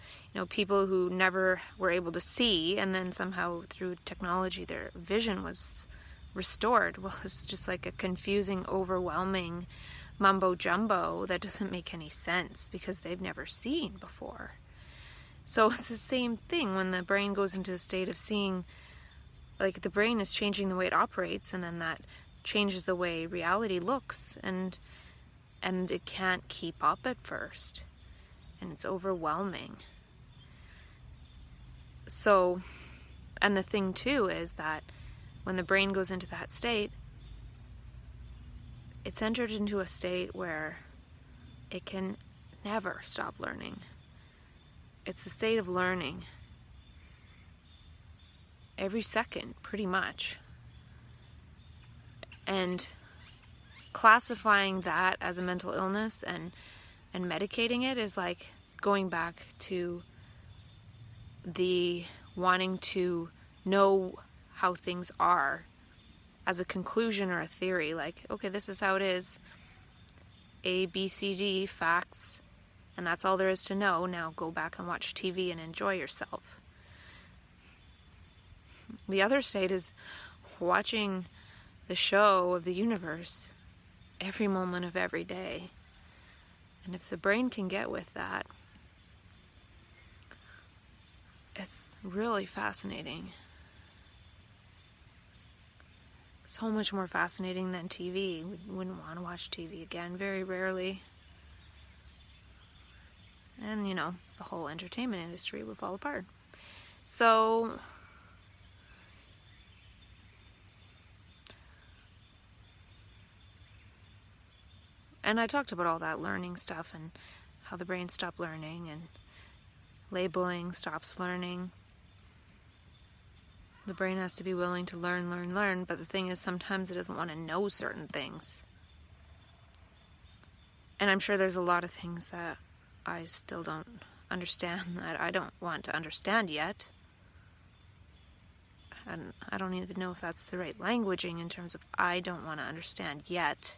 people who never were able to see, and then somehow through technology their vision was restored. Well, it's just like a confusing, overwhelming mumbo jumbo that doesn't make any sense, because they've never seen before. So it's the same thing when the brain goes into a state of seeing, like the brain is changing the way it operates, and then that changes the way reality looks, and it can't keep up at first, and it's overwhelming. So, and the thing too is that when the brain goes into that state, it's entered into a state where it can never stop learning. It's the state of learning every second, pretty much. And classifying that as a mental illness and medicating it is like going back to the wanting to know how things are as a conclusion or a theory. Like, okay, this is how it is. A, B, C, D, facts, and that's all there is to know. Now go back and watch TV and enjoy yourself. The other state is watching the show of the universe every moment of every day. And if the brain can get with that, it's really fascinating. So much more fascinating than TV. We wouldn't want to watch TV again, very rarely. And, the whole entertainment industry would fall apart. So, and I talked about all that learning stuff and how the brain stopped learning, and labeling stops learning. The brain has to be willing to learn, but the thing is, sometimes it doesn't want to know certain things. And I'm sure there's a lot of things that I still don't understand, that I don't want to understand yet. And I don't even know if that's the right languaging in terms of I don't want to understand yet.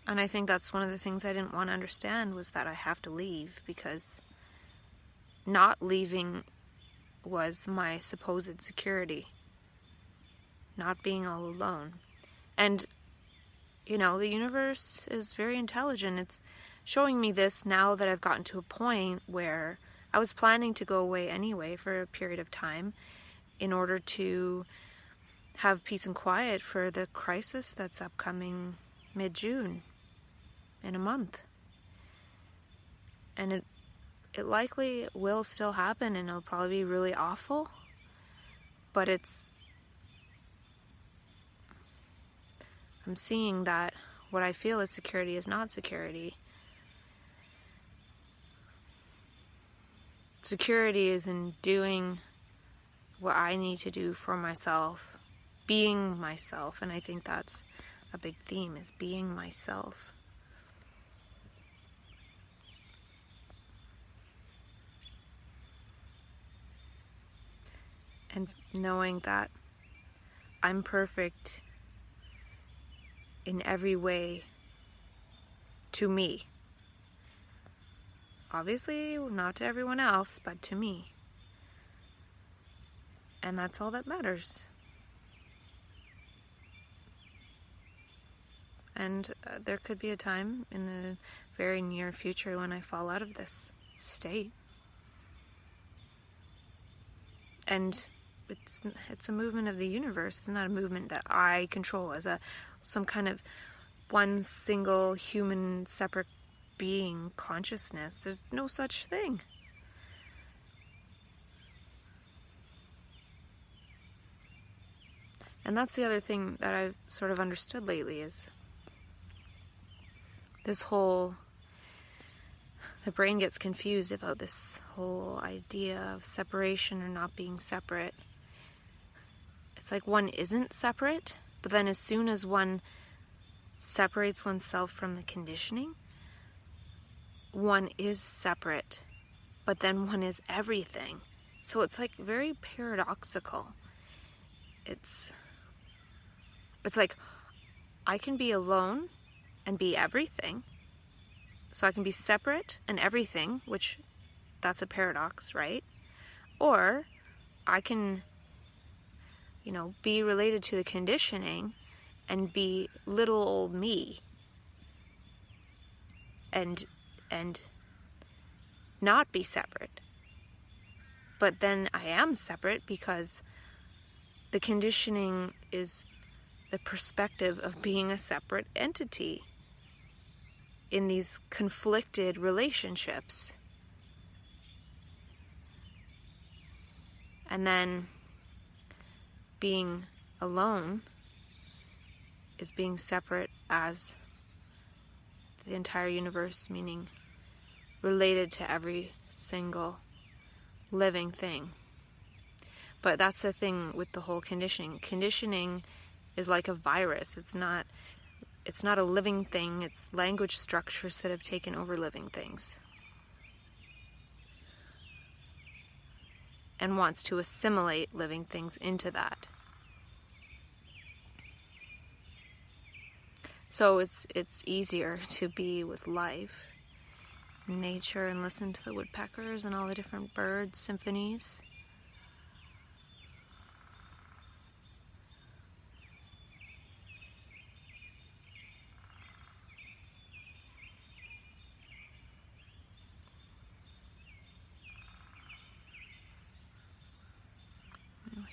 And I think that's one of the things I didn't want to understand, was that I have to leave, because not leaving was my supposed security. Not being all alone. And, the universe is very intelligent. It's showing me this now that I've gotten to a point where I was planning to go away anyway for a period of time in order to have peace and quiet for the crisis that's upcoming mid-June. In a month. And it likely will still happen, and it'll probably be really awful, but I'm seeing that what I feel is security is not security, Security is in doing what I need to do for myself, being myself, and I think that's a big theme, is being myself. And knowing that I'm perfect in every way to me. Obviously, not to everyone else, but to me. And that's all that matters. And there could be a time in the very near future when I fall out of this state. And it's a movement of the universe. It's not a movement that I control as some kind of one single human separate being consciousness. There's no such thing. And that's the other thing that I've sort of understood lately, is this whole, the brain gets confused about this whole idea of separation or not being separate. It's like one isn't separate, but then as soon as one separates oneself from the conditioning, one is separate, but then one is everything. So it's like very paradoxical. It's like I can be alone and be everything. So I can be separate and everything, which that's a paradox, right? Or I can, be related to the conditioning and be little old me and not be separate. But then I am separate because the conditioning is the perspective of being a separate entity in these conflicted relationships. And then being alone is being separate as the entire universe, meaning related to every single living thing. But that's the thing with the whole conditioning. Conditioning is like a virus. It's not a living thing. It's language structures that have taken over living things and wants to assimilate living things into that. So it's easier to be with life, nature, and listen to the woodpeckers and all the different bird symphonies.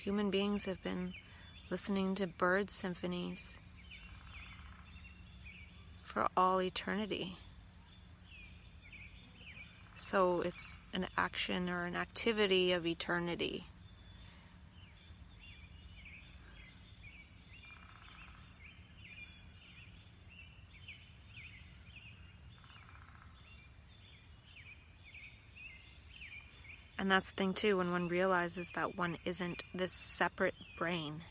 Human beings have been listening to bird symphonies for all eternity. So it's an action or an activity of eternity. And that's the thing too, when one realizes that one isn't this separate brain.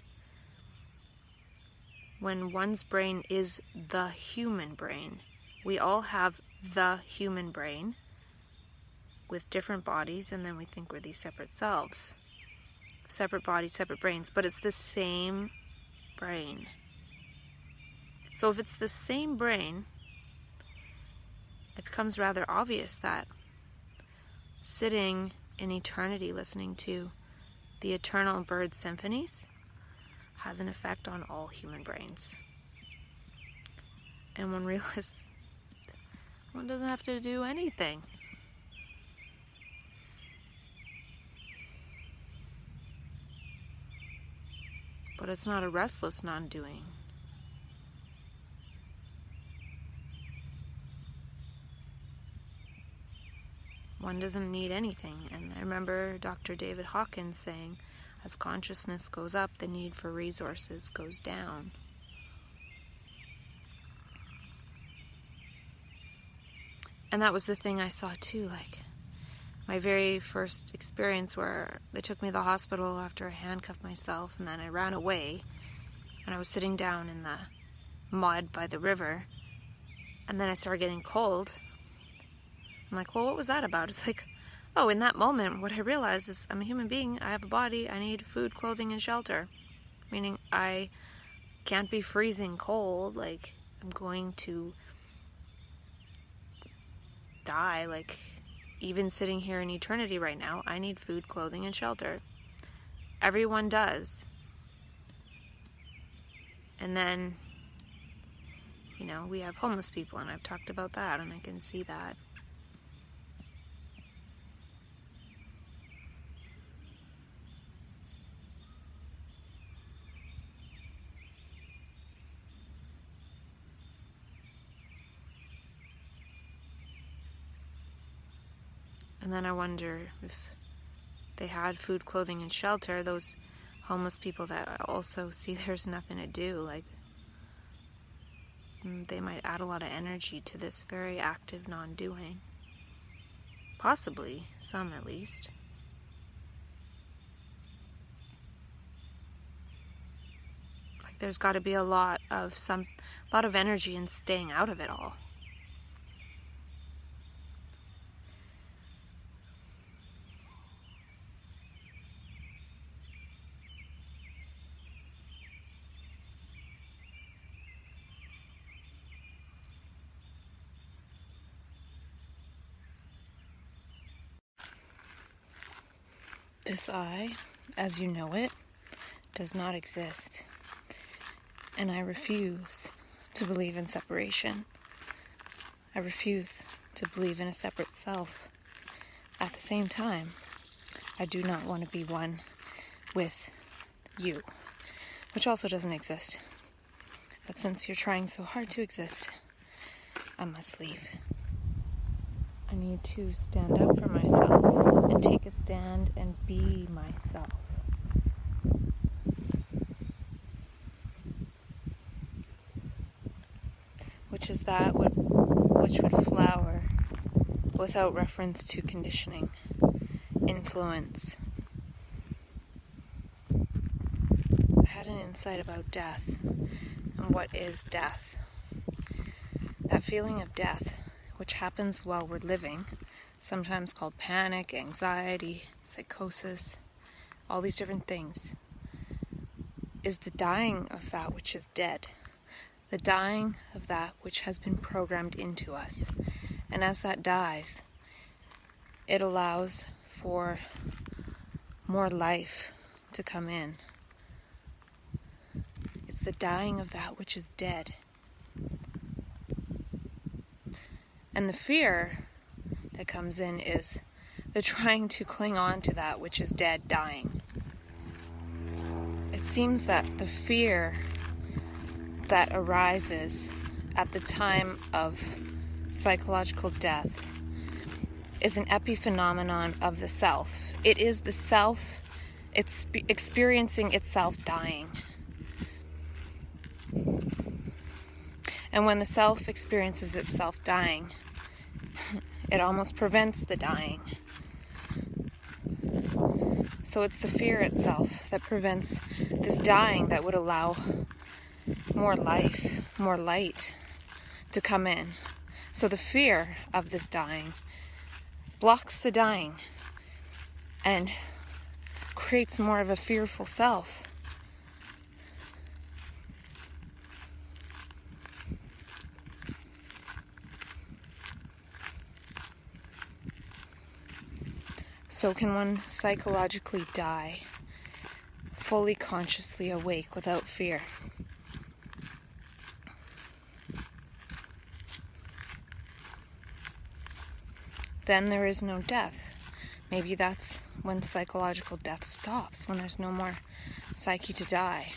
When one's brain is the human brain. We all have the human brain with different bodies, and then we think we're these separate selves. Separate bodies, separate brains, but it's the same brain. So if it's the same brain, it becomes rather obvious that sitting in eternity listening to the eternal bird symphonies has an effect on all human brains. And one realizes one doesn't have to do anything. But it's not a restless non-doing. One doesn't need anything. And I remember Dr. David Hawkins saying, as consciousness goes up, the need for resources goes down. And that was the thing I saw too, like, my very first experience where they took me to the hospital after I handcuffed myself, and then I ran away, and I was sitting down in the mud by the river, and then I started getting cold. I'm like, well, what was that about? It's like, oh, in that moment, what I realized is I'm a human being, I have a body, I need food, clothing, and shelter. Meaning I can't be freezing cold, like, I'm going to die, like, even sitting here in eternity right now, I need food, clothing, and shelter. Everyone does. And then, we have homeless people, and I've talked about that, and I can see that. And then I wonder if they had food, clothing, and shelter, those homeless people that also see there's nothing to do, like, they might add a lot of energy to this very active non-doing. Possibly, some at least. Like, there's got to be a lot of energy in staying out of it all. This I, as you know it, does not exist. And I refuse to believe in separation. I refuse to believe in a separate self. At the same time, I do not want to be one with you, which also doesn't exist. But since you're trying so hard to exist, I must leave. I need to stand up for myself and take a stand and be myself. Which is that which would flower without reference to conditioning, influence. I had an insight about death and what is death. That feeling of death, which happens while we're living, sometimes called panic, anxiety, psychosis, all these different things, is the dying of that which is dead, the dying of that which has been programmed into us. And as that dies, it allows for more life to come in. It's the dying of that which is dead. And the fear that comes in is the trying to cling on to that which is dead, dying. It seems that the fear that arises at the time of psychological death is an epiphenomenon of the self. It is the self, it's experiencing itself dying. And when the self experiences itself dying, it almost prevents the dying. So it's the fear itself that prevents this dying that would allow more life, more light to come in. So the fear of this dying blocks the dying and creates more of a fearful self. So can one psychologically die, fully consciously awake without fear? Then there is no death. Maybe that's when psychological death stops, when there's no more psyche to die.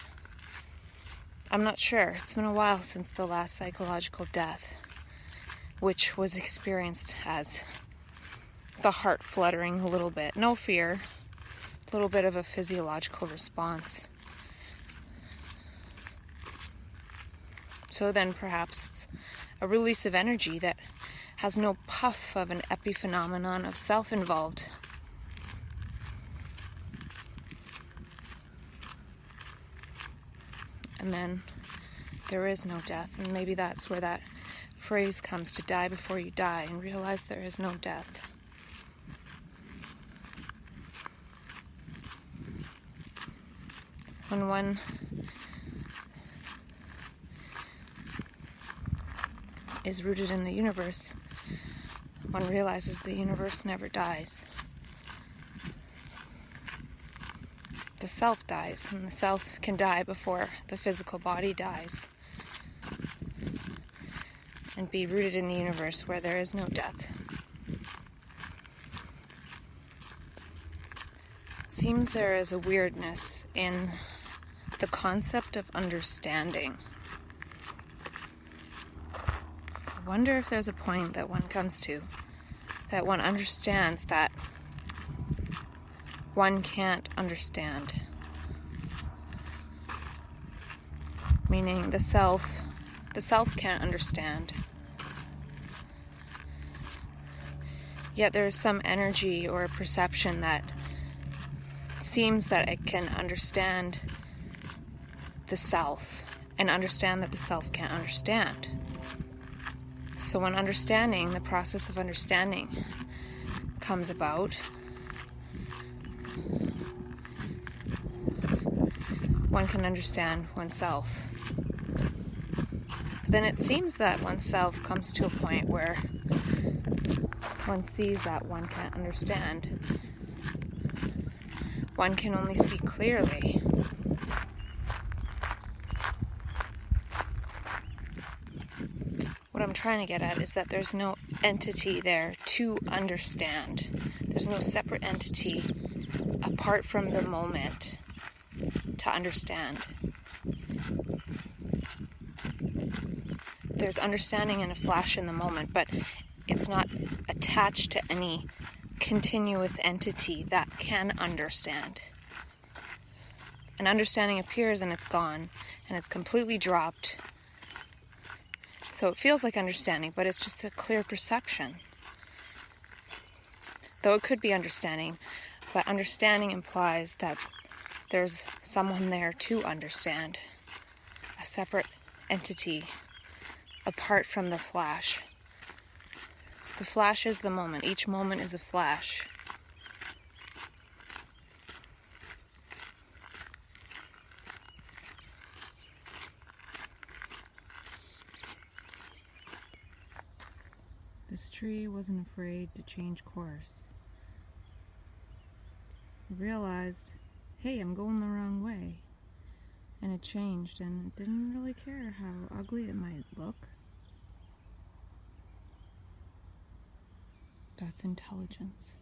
I'm not sure. It's been a while since the last psychological death, which was experienced as the heart fluttering a little bit. No fear, a little bit of a physiological response. So then perhaps it's a release of energy that has no puff of an epiphenomenon of self involved. And then there is no death, and maybe that's where that phrase comes, to die before you die, and realize there is no death. When one is rooted in the universe, one realizes the universe never dies. The self dies, and the self can die before the physical body dies, and be rooted in the universe where there is no death. It seems there is a weirdness in the concept of understanding. I wonder if there's a point that one comes to that one understands that one can't understand. Meaning the self can't understand. Yet there is some energy or perception that seems that it can understand the self and understand that the self can't understand. So when understanding, the process of understanding comes about, one can understand oneself. But then it seems that oneself comes to a point where one sees that one can't understand. One can only see clearly. What I'm trying to get at is that there's no entity there to understand. There's no separate entity apart from the moment to understand. There's understanding in a flash in the moment, but it's not attached to any continuous entity that can understand. An understanding appears and it's gone, and it's completely dropped. So it feels like understanding, but it's just a clear perception. Though it could be understanding, but understanding implies that there's someone there to understand, a separate entity apart from the flash. The flash is the moment. Each moment is a flash. This tree wasn't afraid to change course. It realized, hey, I'm going the wrong way. And it changed, and it didn't really care how ugly it might look. That's intelligence.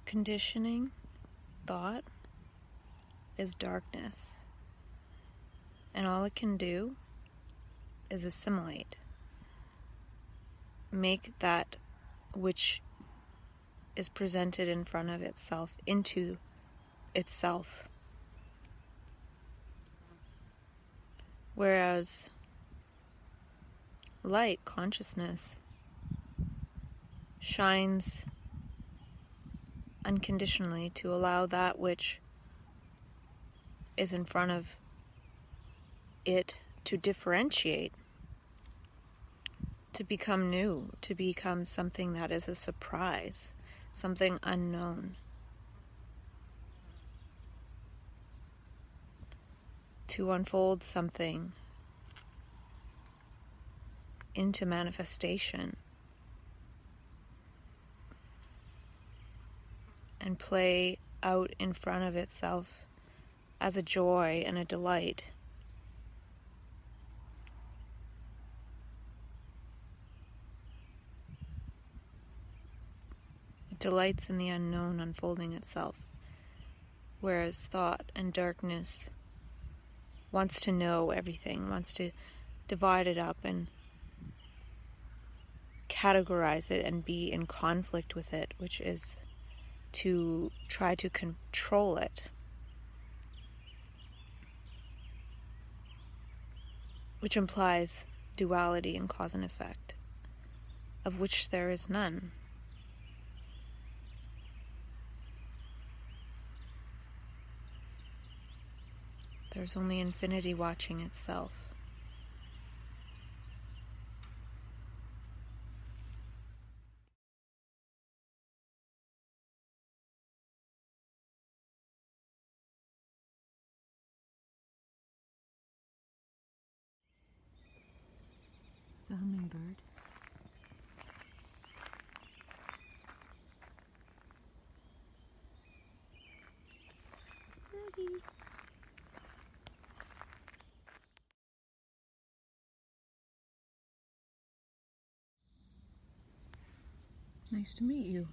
Conditioning, thought, is darkness. And all it can do is assimilate. Make that which is presented in front of itself into itself. Whereas light, consciousness, shines unconditionally to allow that which is in front of it to differentiate, to become new, to become something that is a surprise, something unknown. To unfold something into manifestation and play out in front of itself as a joy and a delight. It delights in the unknown unfolding itself, whereas thought and darkness wants to know everything, wants to divide it up and categorize it and be in conflict with it, which is to try to control it. which implies duality in cause and effect, of which there is none. There's only infinity watching itself. It's a hummingbird. Maggie. Nice to meet you.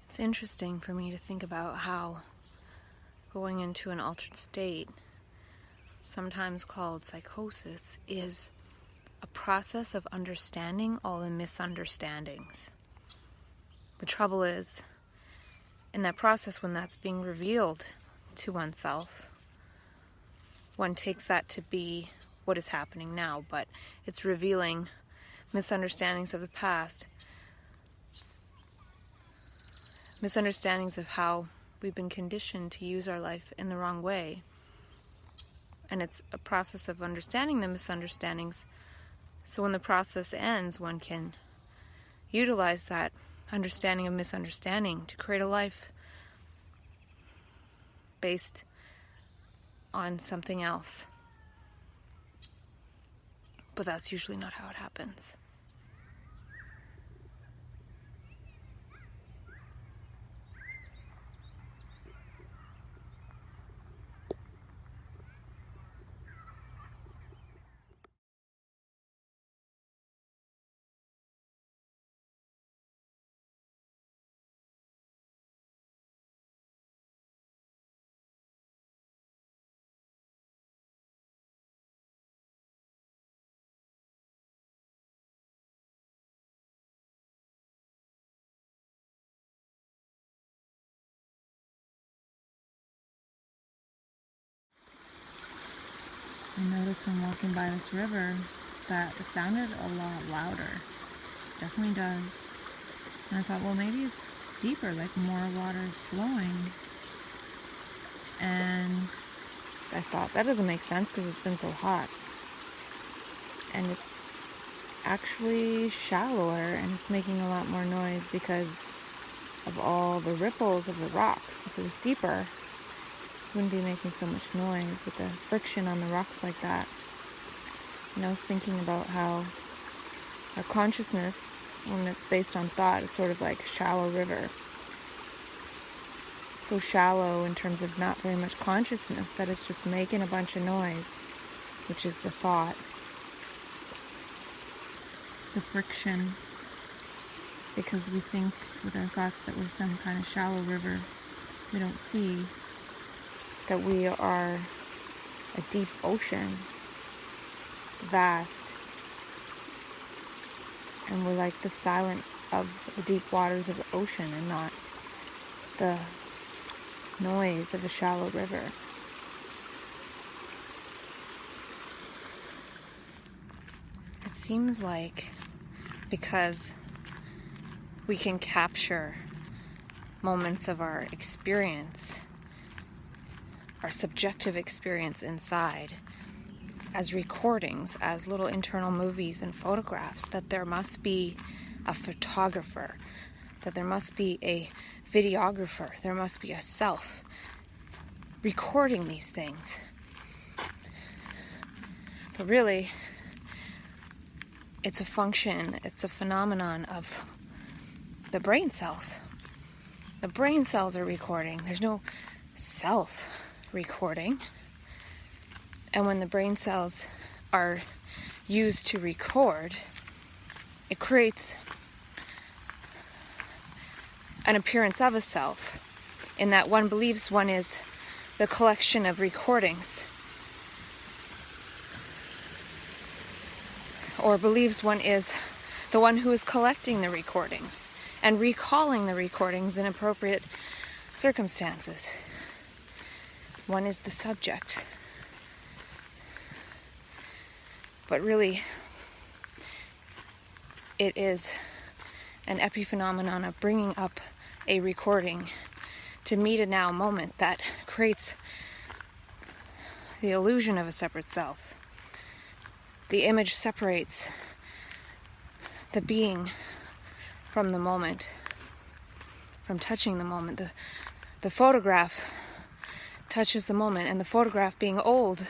It's interesting for me to think about how going into an altered state, sometimes called psychosis, is a process of understanding all the misunderstandings. The trouble is, in that process, when that's being revealed to oneself, one takes that to be what is happening now, but it's revealing misunderstandings of the past, misunderstandings of how we've been conditioned to use our life in the wrong way. And it's a process of understanding the misunderstandings, so when the process ends, one can utilize that understanding of misunderstanding to create a life based on something else. But that's usually not how it happens. I noticed when walking by this river that it sounded a lot louder. Definitely does. And I thought, well, maybe it's deeper, like more water is flowing. And I thought, that doesn't make sense because it's been so hot. And it's actually shallower, and it's making a lot more noise because of all the ripples of the rocks. If it was deeper, wouldn't be making so much noise with the friction on the rocks like that. And I was thinking about how our consciousness, when it's based on thought, is sort of like a shallow river. So shallow in terms of not very much consciousness that it's just making a bunch of noise, which is the thought. The friction, because we think with our thoughts that we're some kind of shallow river. We don't see that we are a deep ocean, vast, and we're like the silence of the deep waters of the ocean and not the noise of a shallow river. It seems like because we can capture moments of our experience, our subjective experience inside, as recordings, as little internal movies and photographs, that there must be a photographer, that there must be a videographer, there must be a self recording these things. But really, it's a function, it's a phenomenon of the brain cells. The brain cells are recording. There's no self-recording. And when the brain cells are used to record, it creates an appearance of a self, in that one believes one is the collection of recordings, or believes one is the one who is collecting the recordings and recalling the recordings in appropriate circumstances. One is the subject. But really, it is an epiphenomenon of bringing up a recording to meet a now moment that creates the illusion of a separate self. The image separates the being from the moment, from touching the moment. The photograph touches the moment, and the photograph, being old,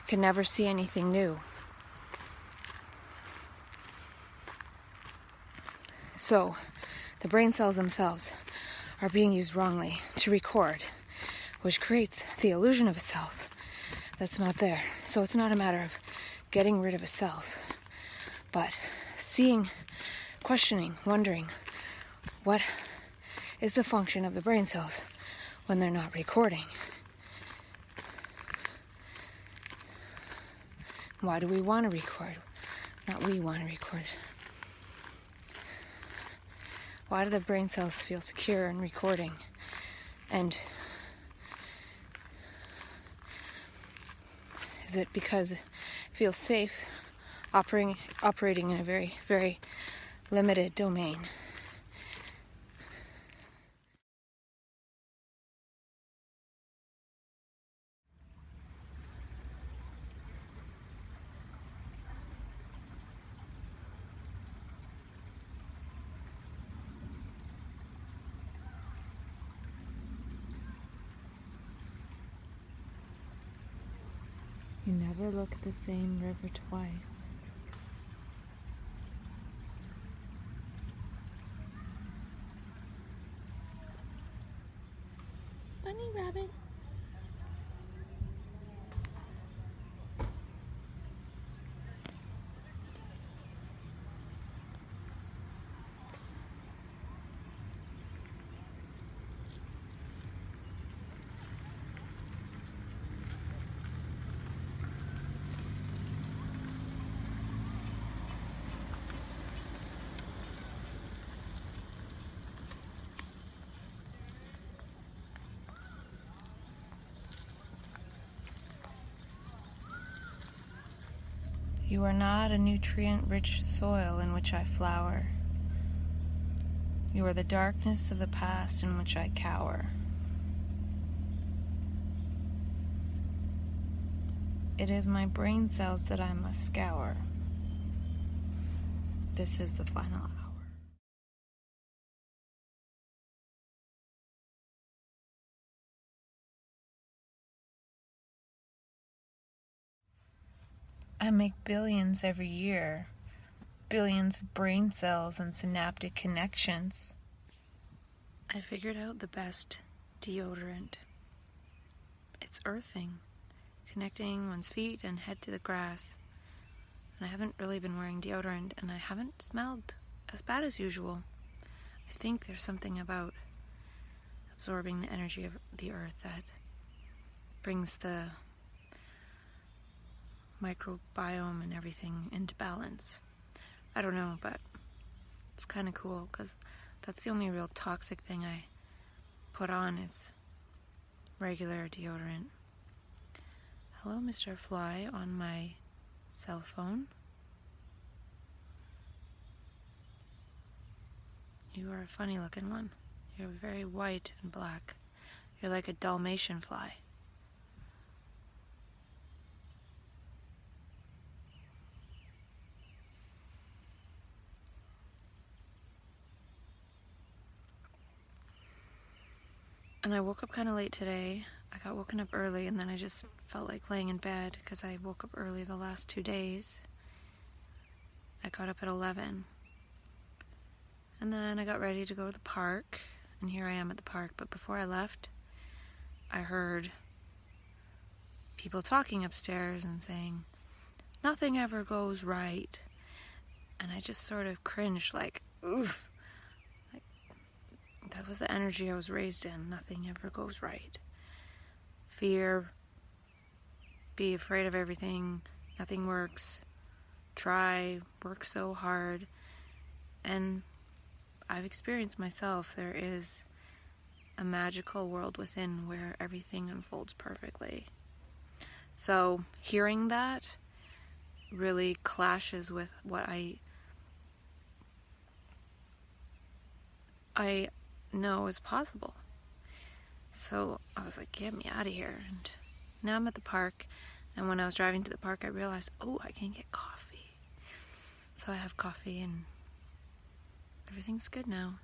can never see anything new. So, the brain cells themselves are being used wrongly to record, which creates the illusion of a self that's not there. So it's not a matter of getting rid of a self, but seeing, questioning, wondering, what is the function of the brain cells when they're not recording? Why do we want to record? Not we want to record. Why do the brain cells feel secure in recording? And is it because it feels safe operating in a very, very limited domain? You never look at the same river twice. Bunny rabbit. You are not a nutrient-rich soil in which I flower. You are the darkness of the past in which I cower. It is my brain cells that I must scour. This is the final hour. I make billions every year, billions of brain cells and synaptic connections. I figured out the best deodorant. It's earthing, connecting one's feet and head to the grass. And I haven't really been wearing deodorant, and I haven't smelled as bad as usual. I think there's something about absorbing the energy of the earth that brings the microbiome and everything into balance. I don't know, but it's kind of cool, because that's the only real toxic thing I put on is regular deodorant. Hello, Mr. Fly, on my cell phone. You are a funny looking one. You're very white and black. You're like a Dalmatian fly. And I woke up kind of late today. I got woken up early, and then I just felt like laying in bed because I woke up early the last 2 days. I got up at 11. And then I got ready to go to the park, and here I am at the park. But before I left, I heard people talking upstairs and saying, "Nothing ever goes right." And I just sort of cringed, like, oof. Like, that was the energy I was raised in. Nothing ever goes right. Fear, be afraid of everything, nothing works, try, work so hard. And I've experienced myself, there is a magical world within where everything unfolds perfectly. So hearing that really clashes with what I know is possible. So I was like, get me out of here. And now I'm at the park, and when I was driving to the park, I realized, oh, I can get coffee. So I have coffee, and everything's good now.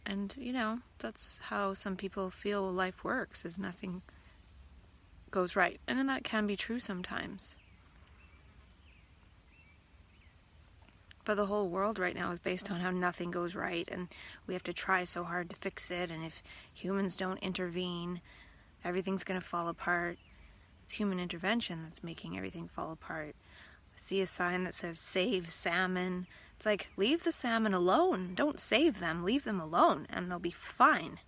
And, you know, that's how some people feel life works, is nothing goes right. And then that can be true sometimes. But the whole world right now is based on how nothing goes right, and we have to try so hard to fix it, and if humans don't intervene, everything's going to fall apart. It's human intervention that's making everything fall apart. I see a sign that says, "Save salmon." It's like, leave the salmon alone. Don't save them. Leave them alone, and they'll be fine.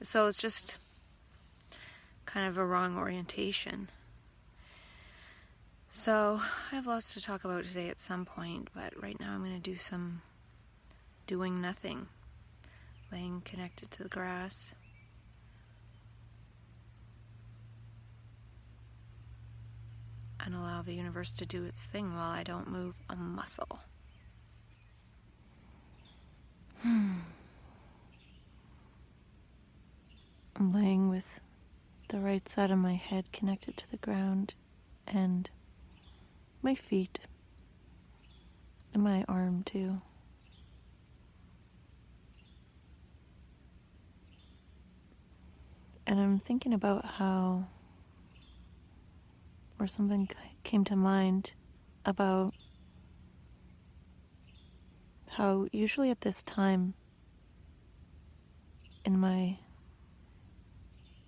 So it's just kind of a wrong orientation. So I have lots to talk about today at some point, but right now I'm going to do some doing nothing, laying connected to the grass. And allow the universe to do its thing while I don't move a muscle. I'm laying with the right side of my head connected to the ground, and my feet, and my arm too. And I'm thinking about how, or something came to mind about how usually at this time in my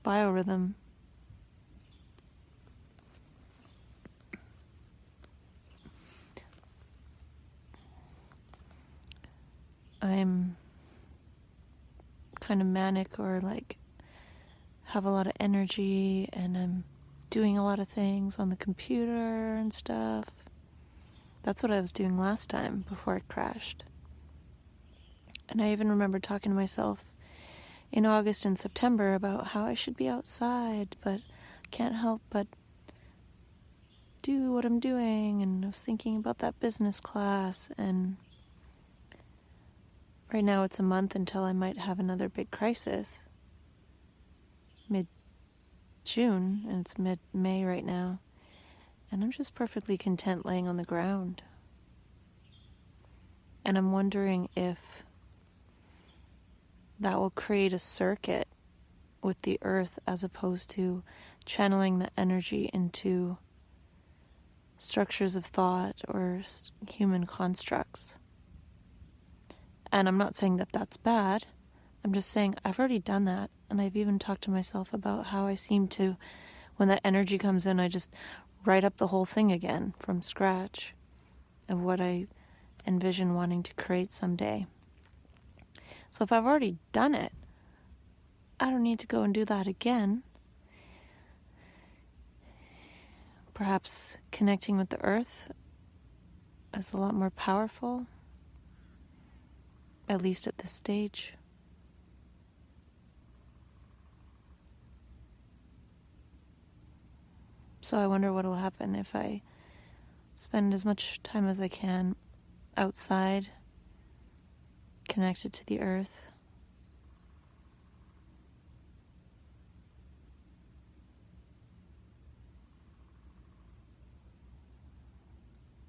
biorhythm, I'm kind of manic, or like have a lot of energy, and I'm doing a lot of things on the computer and stuff. That's what I was doing last time before it crashed. And I even remember talking to myself in August and September about how I should be outside, but I can't help but do what I'm doing. And I was thinking about that business class, and right now it's a month until I might have another big crisis. Mid-June, and it's mid-May right now. And I'm just perfectly content laying on the ground. And I'm wondering if that will create a circuit with the earth, as opposed to channeling the energy into structures of thought or human constructs. And I'm not saying that that's bad. I'm just saying I've already done that. And I've even talked to myself about how I seem to, when that energy comes in, I just write up the whole thing again from scratch of what I envision wanting to create someday. So if I've already done it, I don't need to go and do that again. Perhaps connecting with the earth is a lot more powerful, at least at this stage. So I wonder what will happen if I spend as much time as I can outside, connected to the earth.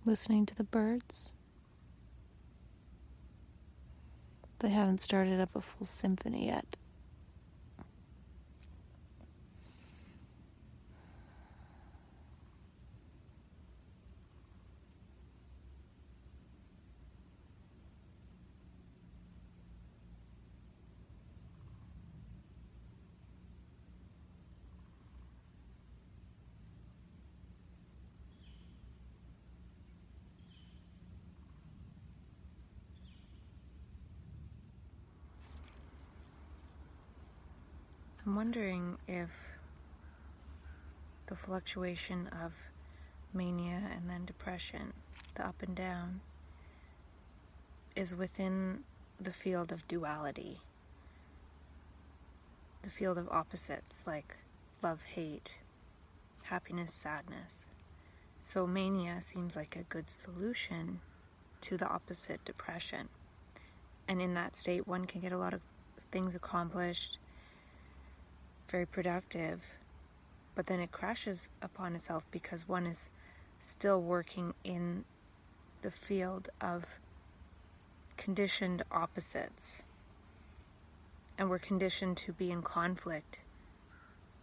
Listening to the birds. They haven't started up a full symphony yet. I'm wondering if the fluctuation of mania and then depression, the up and down, is within the field of duality, the field of opposites like love, hate, happiness, sadness. So mania seems like a good solution to the opposite, depression. And in that state, one can get a lot of things accomplished, very productive, but then it crashes upon itself because one is still working in the field of conditioned opposites. And we're conditioned to be in conflict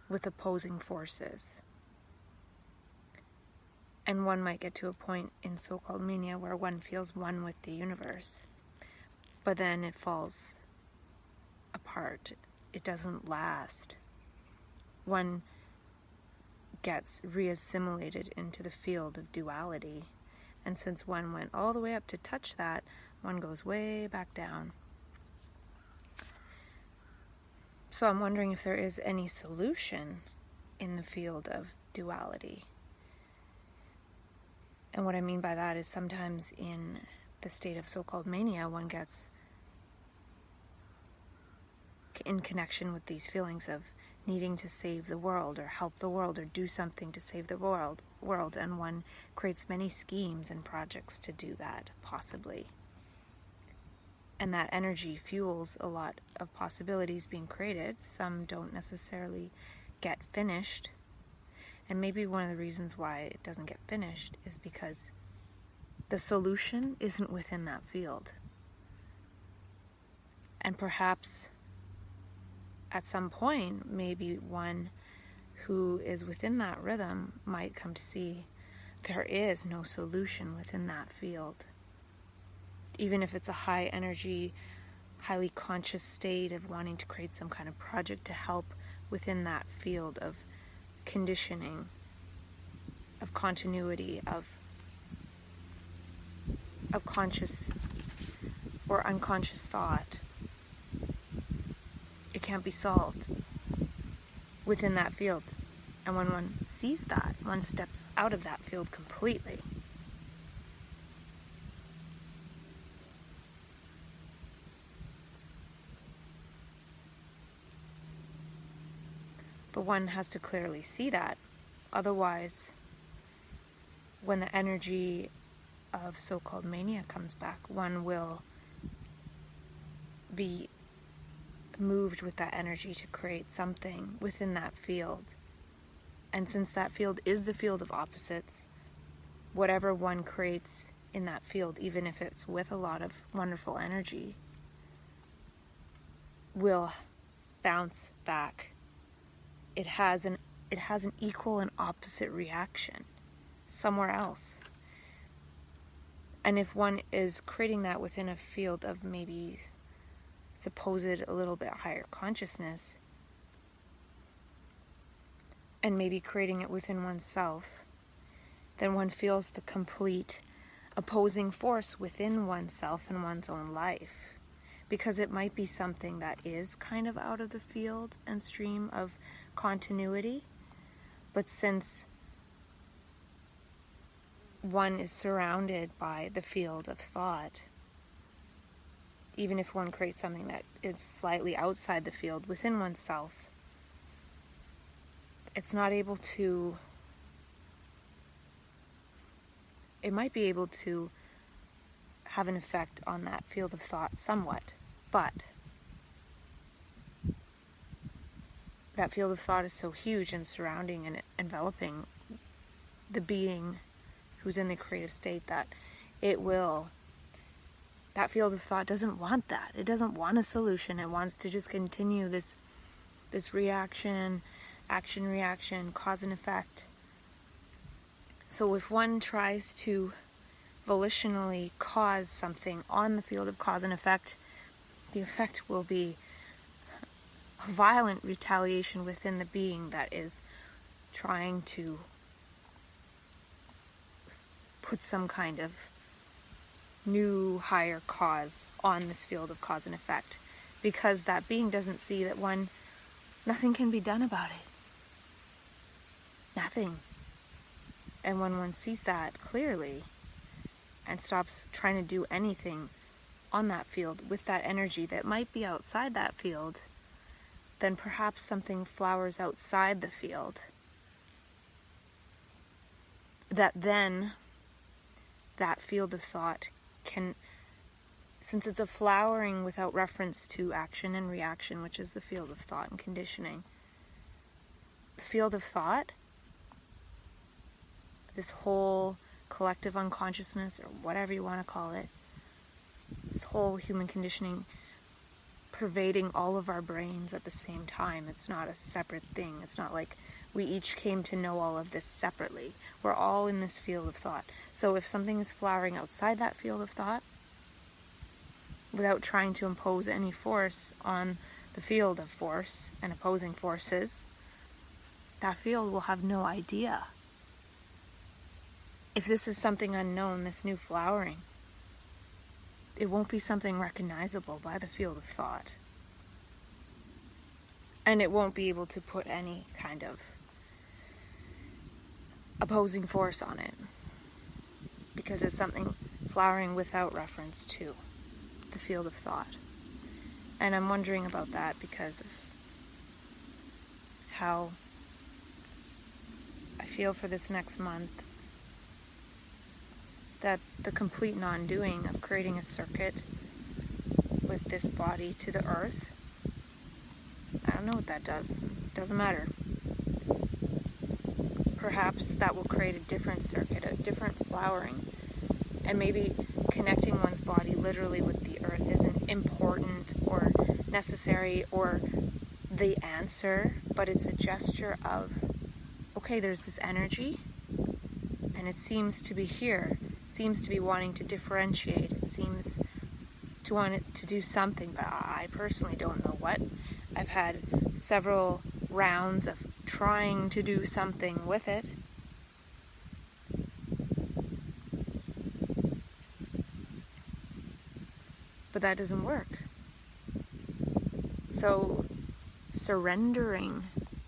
with opposing forces. And one might get to a point in so-called mania where one feels one with the universe, but then it falls apart. It doesn't last. One gets reassimilated into the field of duality, and since one went all the way up to touch that, one goes way back down. So I'm wondering if there is any solution in the field of duality. And what I mean by that is sometimes in the state of so-called mania, one gets in connection with these feelings of needing to save the world or help the world or do something to save the world, and one creates many schemes and projects to do that, possibly. And that energy fuels a lot of possibilities being created. Some don't necessarily get finished. And maybe one of the reasons why it doesn't get finished is because the solution isn't within that field. And perhaps at some point, maybe one who is within that rhythm might come to see there is no solution within that field. Even if it's a high energy, highly conscious state of wanting to create some kind of project to help within that field of conditioning, of continuity, of conscious or unconscious thought. It can't be solved within that field. And when one sees that, one steps out of that field completely. But one has to clearly see that. Otherwise, when the energy of so-called mania comes back, one will be moved with that energy to create something within that field. And since that field is the field of opposites, whatever one creates in that field, even if it's with a lot of wonderful energy, will bounce back. It has an equal and opposite reaction somewhere else. And if one is creating that within a field of maybe supposed a little bit higher consciousness, and maybe creating it within oneself, then one feels the complete opposing force within oneself and one's own life. Because it might be something that is kind of out of the field and stream of continuity, but since one is surrounded by the field of thought, even if one creates something that is slightly outside the field within oneself, it's not able to, it might be able to have an effect on that field of thought somewhat, but that field of thought is so huge and surrounding and enveloping the being who's in the creative state that that field of thought doesn't want that. It doesn't want a solution. It wants to just continue this reaction, action, reaction, cause and effect. So if one tries to volitionally cause something on the field of cause and effect, the effect will be a violent retaliation within the being that is trying to put some kind of new higher cause on this field of cause and effect, because that being doesn't see that one nothing can be done about it. Nothing. And when one sees that clearly and stops trying to do anything on that field with that energy that might be outside that field, then perhaps something flowers outside the field that then that field of thought can, since it's a flowering without reference to action and reaction, which is the field of thought and conditioning, the field of thought, this whole collective unconsciousness, or whatever you want to call it, this whole human conditioning pervading all of our brains at the same time. It's not a separate thing. It's not like we each came to know all of this separately. We're all in this field of thought. So if something is flowering outside that field of thought, without trying to impose any force on the field of force and opposing forces, that field will have no idea. If this is something unknown, this new flowering, it won't be something recognizable by the field of thought. And it won't be able to put any kind of opposing force on it, because it's something flowering without reference to the field of thought. And I'm wondering about that because of how I feel for this next month, that the complete non-doing of creating a circuit with this body to the earth, I don't know what that does. It doesn't matter. Perhaps that will create a different circuit, a different flowering. And maybe connecting one's body literally with the earth isn't important or necessary or the answer, but it's a gesture of, okay, there's this energy, and it seems to be here, seems to be wanting to differentiate, it seems to want it to do something, but I personally don't know what. I've had several rounds of trying to do something with it. But that doesn't work. So surrendering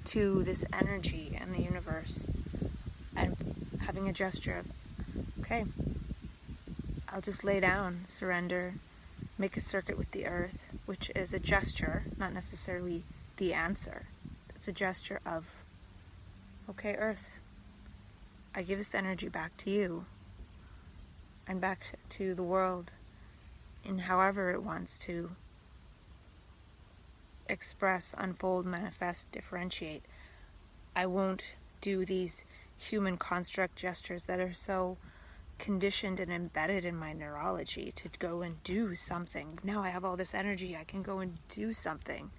to this energy and the universe and having a gesture of, okay, I'll just lay down, surrender, make a circuit with the earth, which is a gesture, not necessarily the answer. It's a gesture of, okay, earth, I give this energy back to you and back to the world in however it wants to express, unfold, manifest, differentiate. I won't do these human construct gestures that are so conditioned and embedded in my neurology to go and do something. Now I have all this energy, I can go and do something.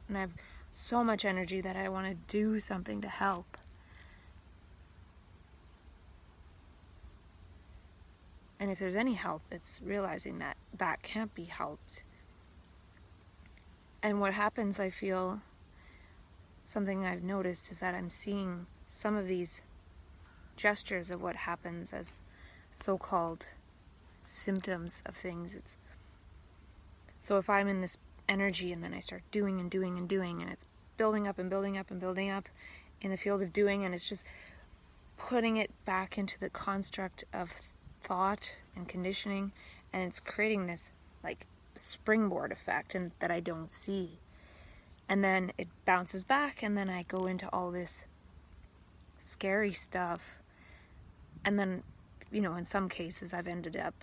And I have so much energy that I want to do something to help. And if there's any help, it's realizing that that can't be helped. And what happens, I feel, something I've noticed is that I'm seeing some of these gestures of what happens as so-called symptoms of things. So if I'm in this energy and then I start doing and doing and doing, and it's building up and building up and building up in the field of doing, and it's just putting it back into the construct of thought and conditioning, and it's creating this like springboard effect and that I don't see. And then it bounces back, and then I go into all this scary stuff. And then, in some cases I've ended up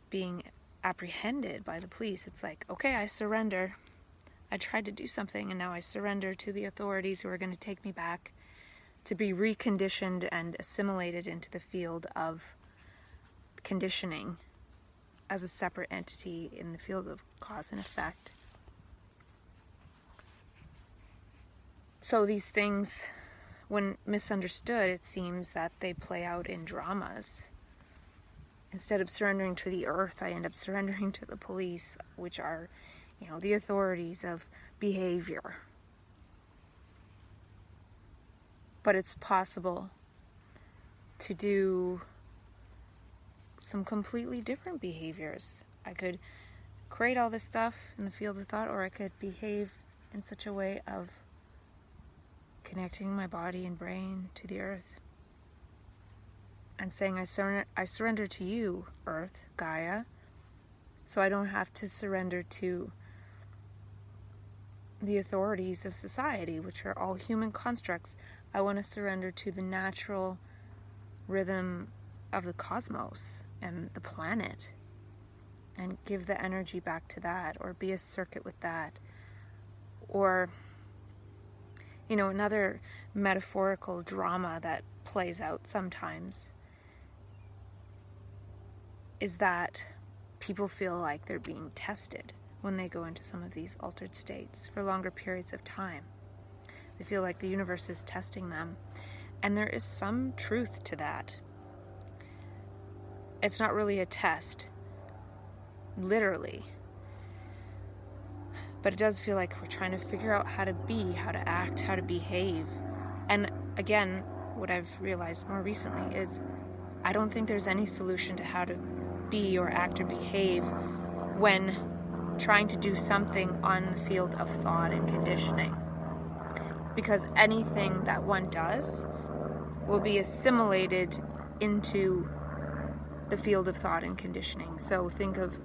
being apprehended by the police. It's like, okay, I surrender. I tried to do something, and now I surrender to the authorities who are going to take me back to be reconditioned and assimilated into the field of conditioning as a separate entity in the field of cause and effect. So these things, when misunderstood, it seems that they play out in dramas. Instead of surrendering to the earth, I end up surrendering to the police, which are, the authorities of behavior. But it's possible to do some completely different behaviors. I could create all this stuff in the field of thought, or I could behave in such a way of connecting my body and brain to the earth and saying, I surrender to you, Earth, Gaia, so I don't have to surrender to the authorities of society, which are all human constructs. I want to surrender to the natural rhythm of the cosmos and the planet and give the energy back to that, or be a circuit with that. Or, another metaphorical drama that plays out sometimes is that people feel like they're being tested when they go into some of these altered states for longer periods of time. They feel like the universe is testing them. And there is some truth to that. It's not really a test, literally. But it does feel like we're trying to figure out how to be, how to act, how to behave. And again, what I've realized more recently is I don't think there's any solution to how to be or act or behave when trying to do something on the field of thought and conditioning. Because anything that one does will be assimilated into the field of thought and conditioning. So think of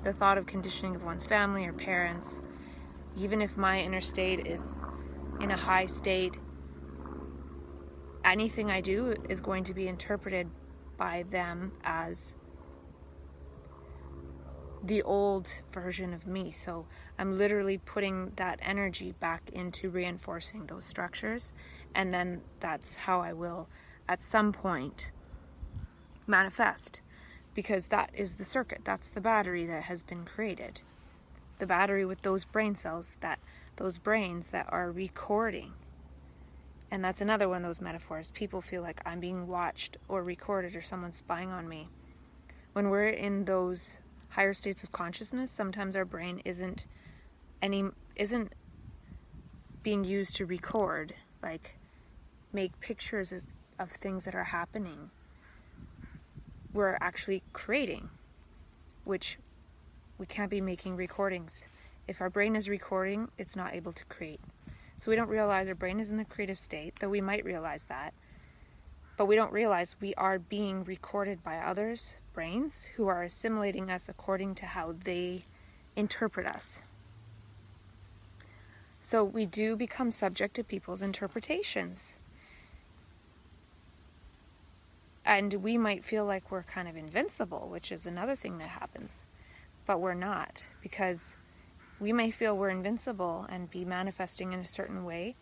the thought of conditioning of one's family or parents. Even if my inner state is in a high state, anything I do is going to be interpreted by them as the old version of me. So I'm literally putting that energy back into reinforcing those structures, and then that's how I will at some point manifest, because that is the circuit, that's the battery that has been created, the battery with those brain cells, those brains that are recording. And that's another one of those metaphors. People feel like I'm being watched or recorded or someone's spying on me. When we're in those higher states of consciousness, sometimes our brain isn't being used to record, like make pictures of things that are happening. We're actually creating, which we can't be making recordings. If our brain is recording, it's not able to create. So we don't realize our brain is in the creative state, though we might realize that. But we don't realize we are being recorded by others' brains who are assimilating us according to how they interpret us. So we do become subject to people's interpretations. And we might feel like we're kind of invincible, which is another thing that happens. But we're not, because we may feel we're invincible and be manifesting in a certain way,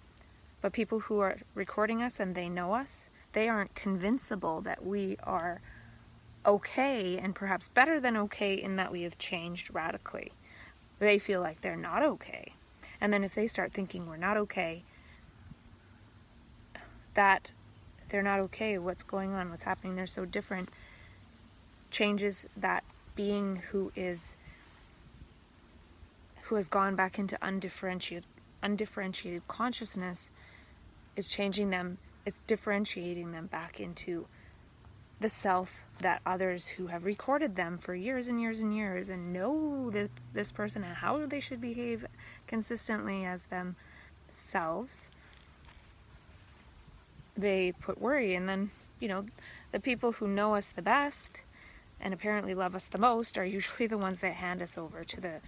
but people who are recording us and they know us, they aren't convincible that we are okay, and perhaps better than okay, in that we have changed radically. They feel like they're not okay. And then if they start thinking we're not okay, that they're not okay, what's going on, what's happening, they're so different, changes that being who has gone back into undifferentiated consciousness is changing them. It's differentiating them back into the self that others who have recorded them for years and years and years and know this person and how they should behave consistently as themselves, they put worry. And then, the people who know us the best and apparently love us the most are usually the ones that hand us over to the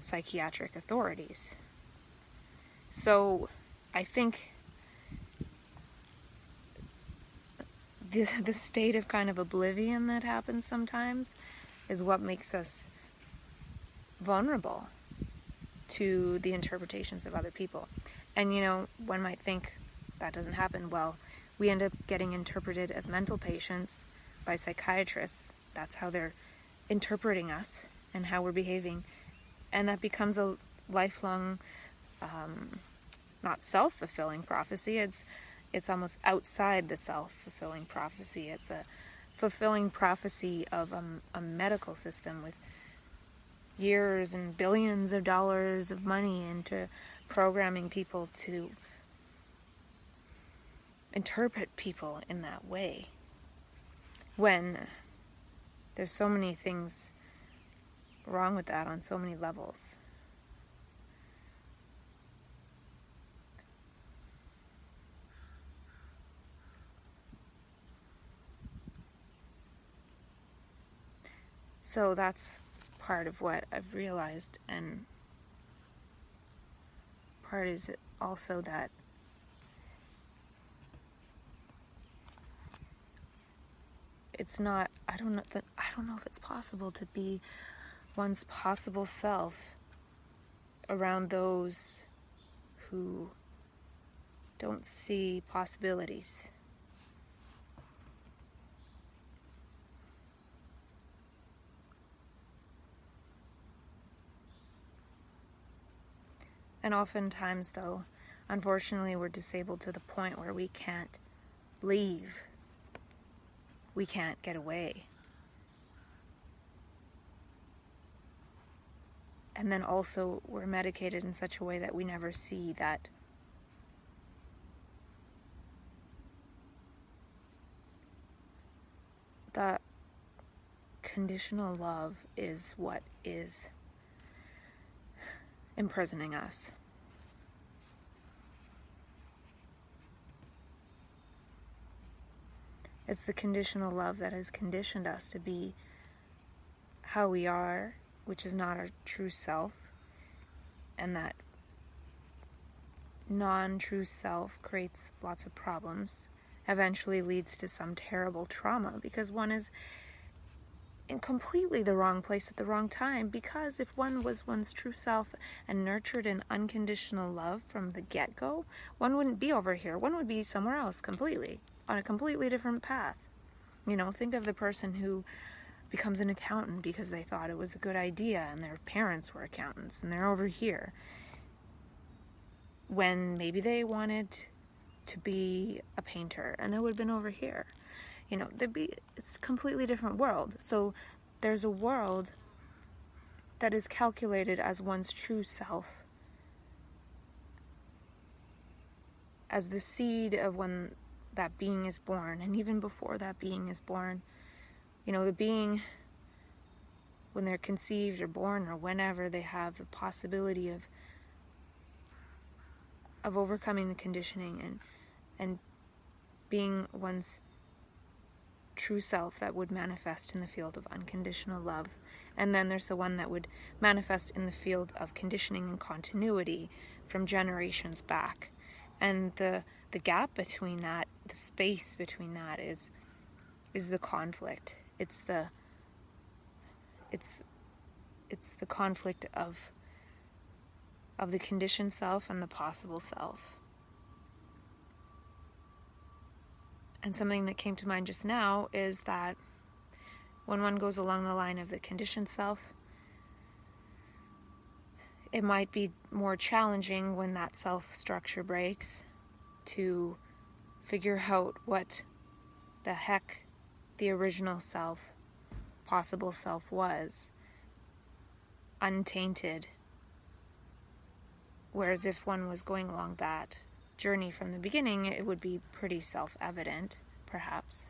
psychiatric authorities. So I think the state of kind of oblivion that happens sometimes is what makes us vulnerable to the interpretations of other people. And one might think that doesn't happen. Well, we end up getting interpreted as mental patients by psychiatrists. That's how they're interpreting us and how we're behaving. And that becomes a lifelong, not self-fulfilling prophecy. It's almost outside the self-fulfilling prophecy. It's a fulfilling prophecy of a medical system with years and billions of dollars of money into programming people to interpret people in that way, when there's so many things wrong with that on so many levels. So that's part of what I've realized, and part is also that it's not, I don't know if it's possible to be one's possible self around those who don't see possibilities. And oftentimes, though, unfortunately, we're disabled to the point where we can't leave. We can't get away. And then also, we're medicated in such a way that we never see that the conditional love is what is imprisoning us. It's the conditional love that has conditioned us to be how we are, which is not our true self, and that non-true self creates lots of problems, eventually leads to some terrible trauma, because one is in completely the wrong place at the wrong time. Because if one was one's true self and nurtured in unconditional love from the get-go, one wouldn't be over here. One would be somewhere else completely, on a completely different path. You know, think of the person who becomes an accountant because they thought it was a good idea and their parents were accountants and they're over here, when maybe they wanted to be a painter and they would have been over here. You know, it's a completely different world. So there's a world that is calculated as one's true self, as the seed of when that being is born, and even before that being is born. You know, the being, when they're conceived or born or whenever, they have the possibility of overcoming the conditioning and being one's true self that would manifest in the field of unconditional love. And then there's the one that would manifest in the field of conditioning and continuity from generations back. And the gap between that, the space between that is the conflict. It's the conflict of the conditioned self and the possible self. And something that came to mind just now is that when one goes along the line of the conditioned self, it might be more challenging when that self structure breaks to figure out what the heck the original self, possible self was, untainted. Whereas if one was going along that journey from the beginning, it would be pretty self-evident, perhaps.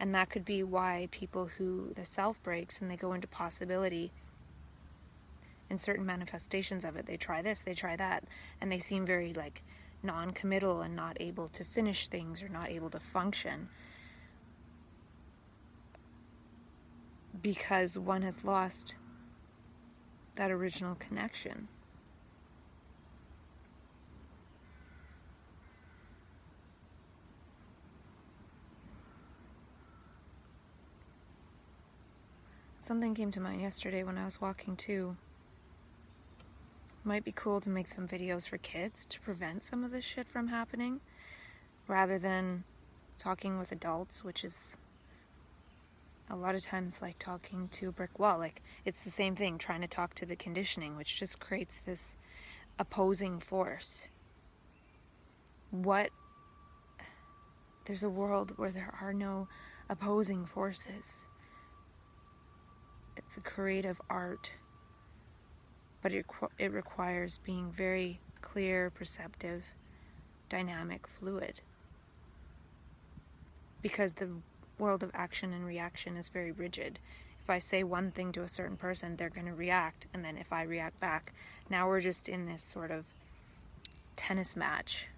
And that could be why people who the self breaks and they go into possibility in certain manifestations of it, they try this, they try that, and they seem very like non-committal and not able to finish things or not able to function, because one has lost that original connection. Something came to mind yesterday when I was walking too. It might be cool to make some videos for kids to prevent some of this shit from happening, rather than talking with adults, which is a lot of times like talking to a brick wall. Like, it's the same thing, trying to talk to the conditioning, which just creates this opposing force. There's a world where there are no opposing forces. It's a creative art, but it requires being very clear, perceptive, dynamic, fluid. Because the world of action and reaction is very rigid. If I say one thing to a certain person, they're going to react, and then if I react back, now we're just in this sort of tennis match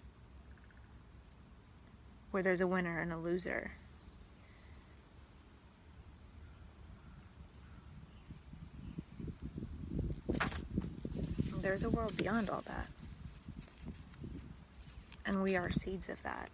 where there's a winner and a loser. There's a world beyond all that. And we are seeds of that.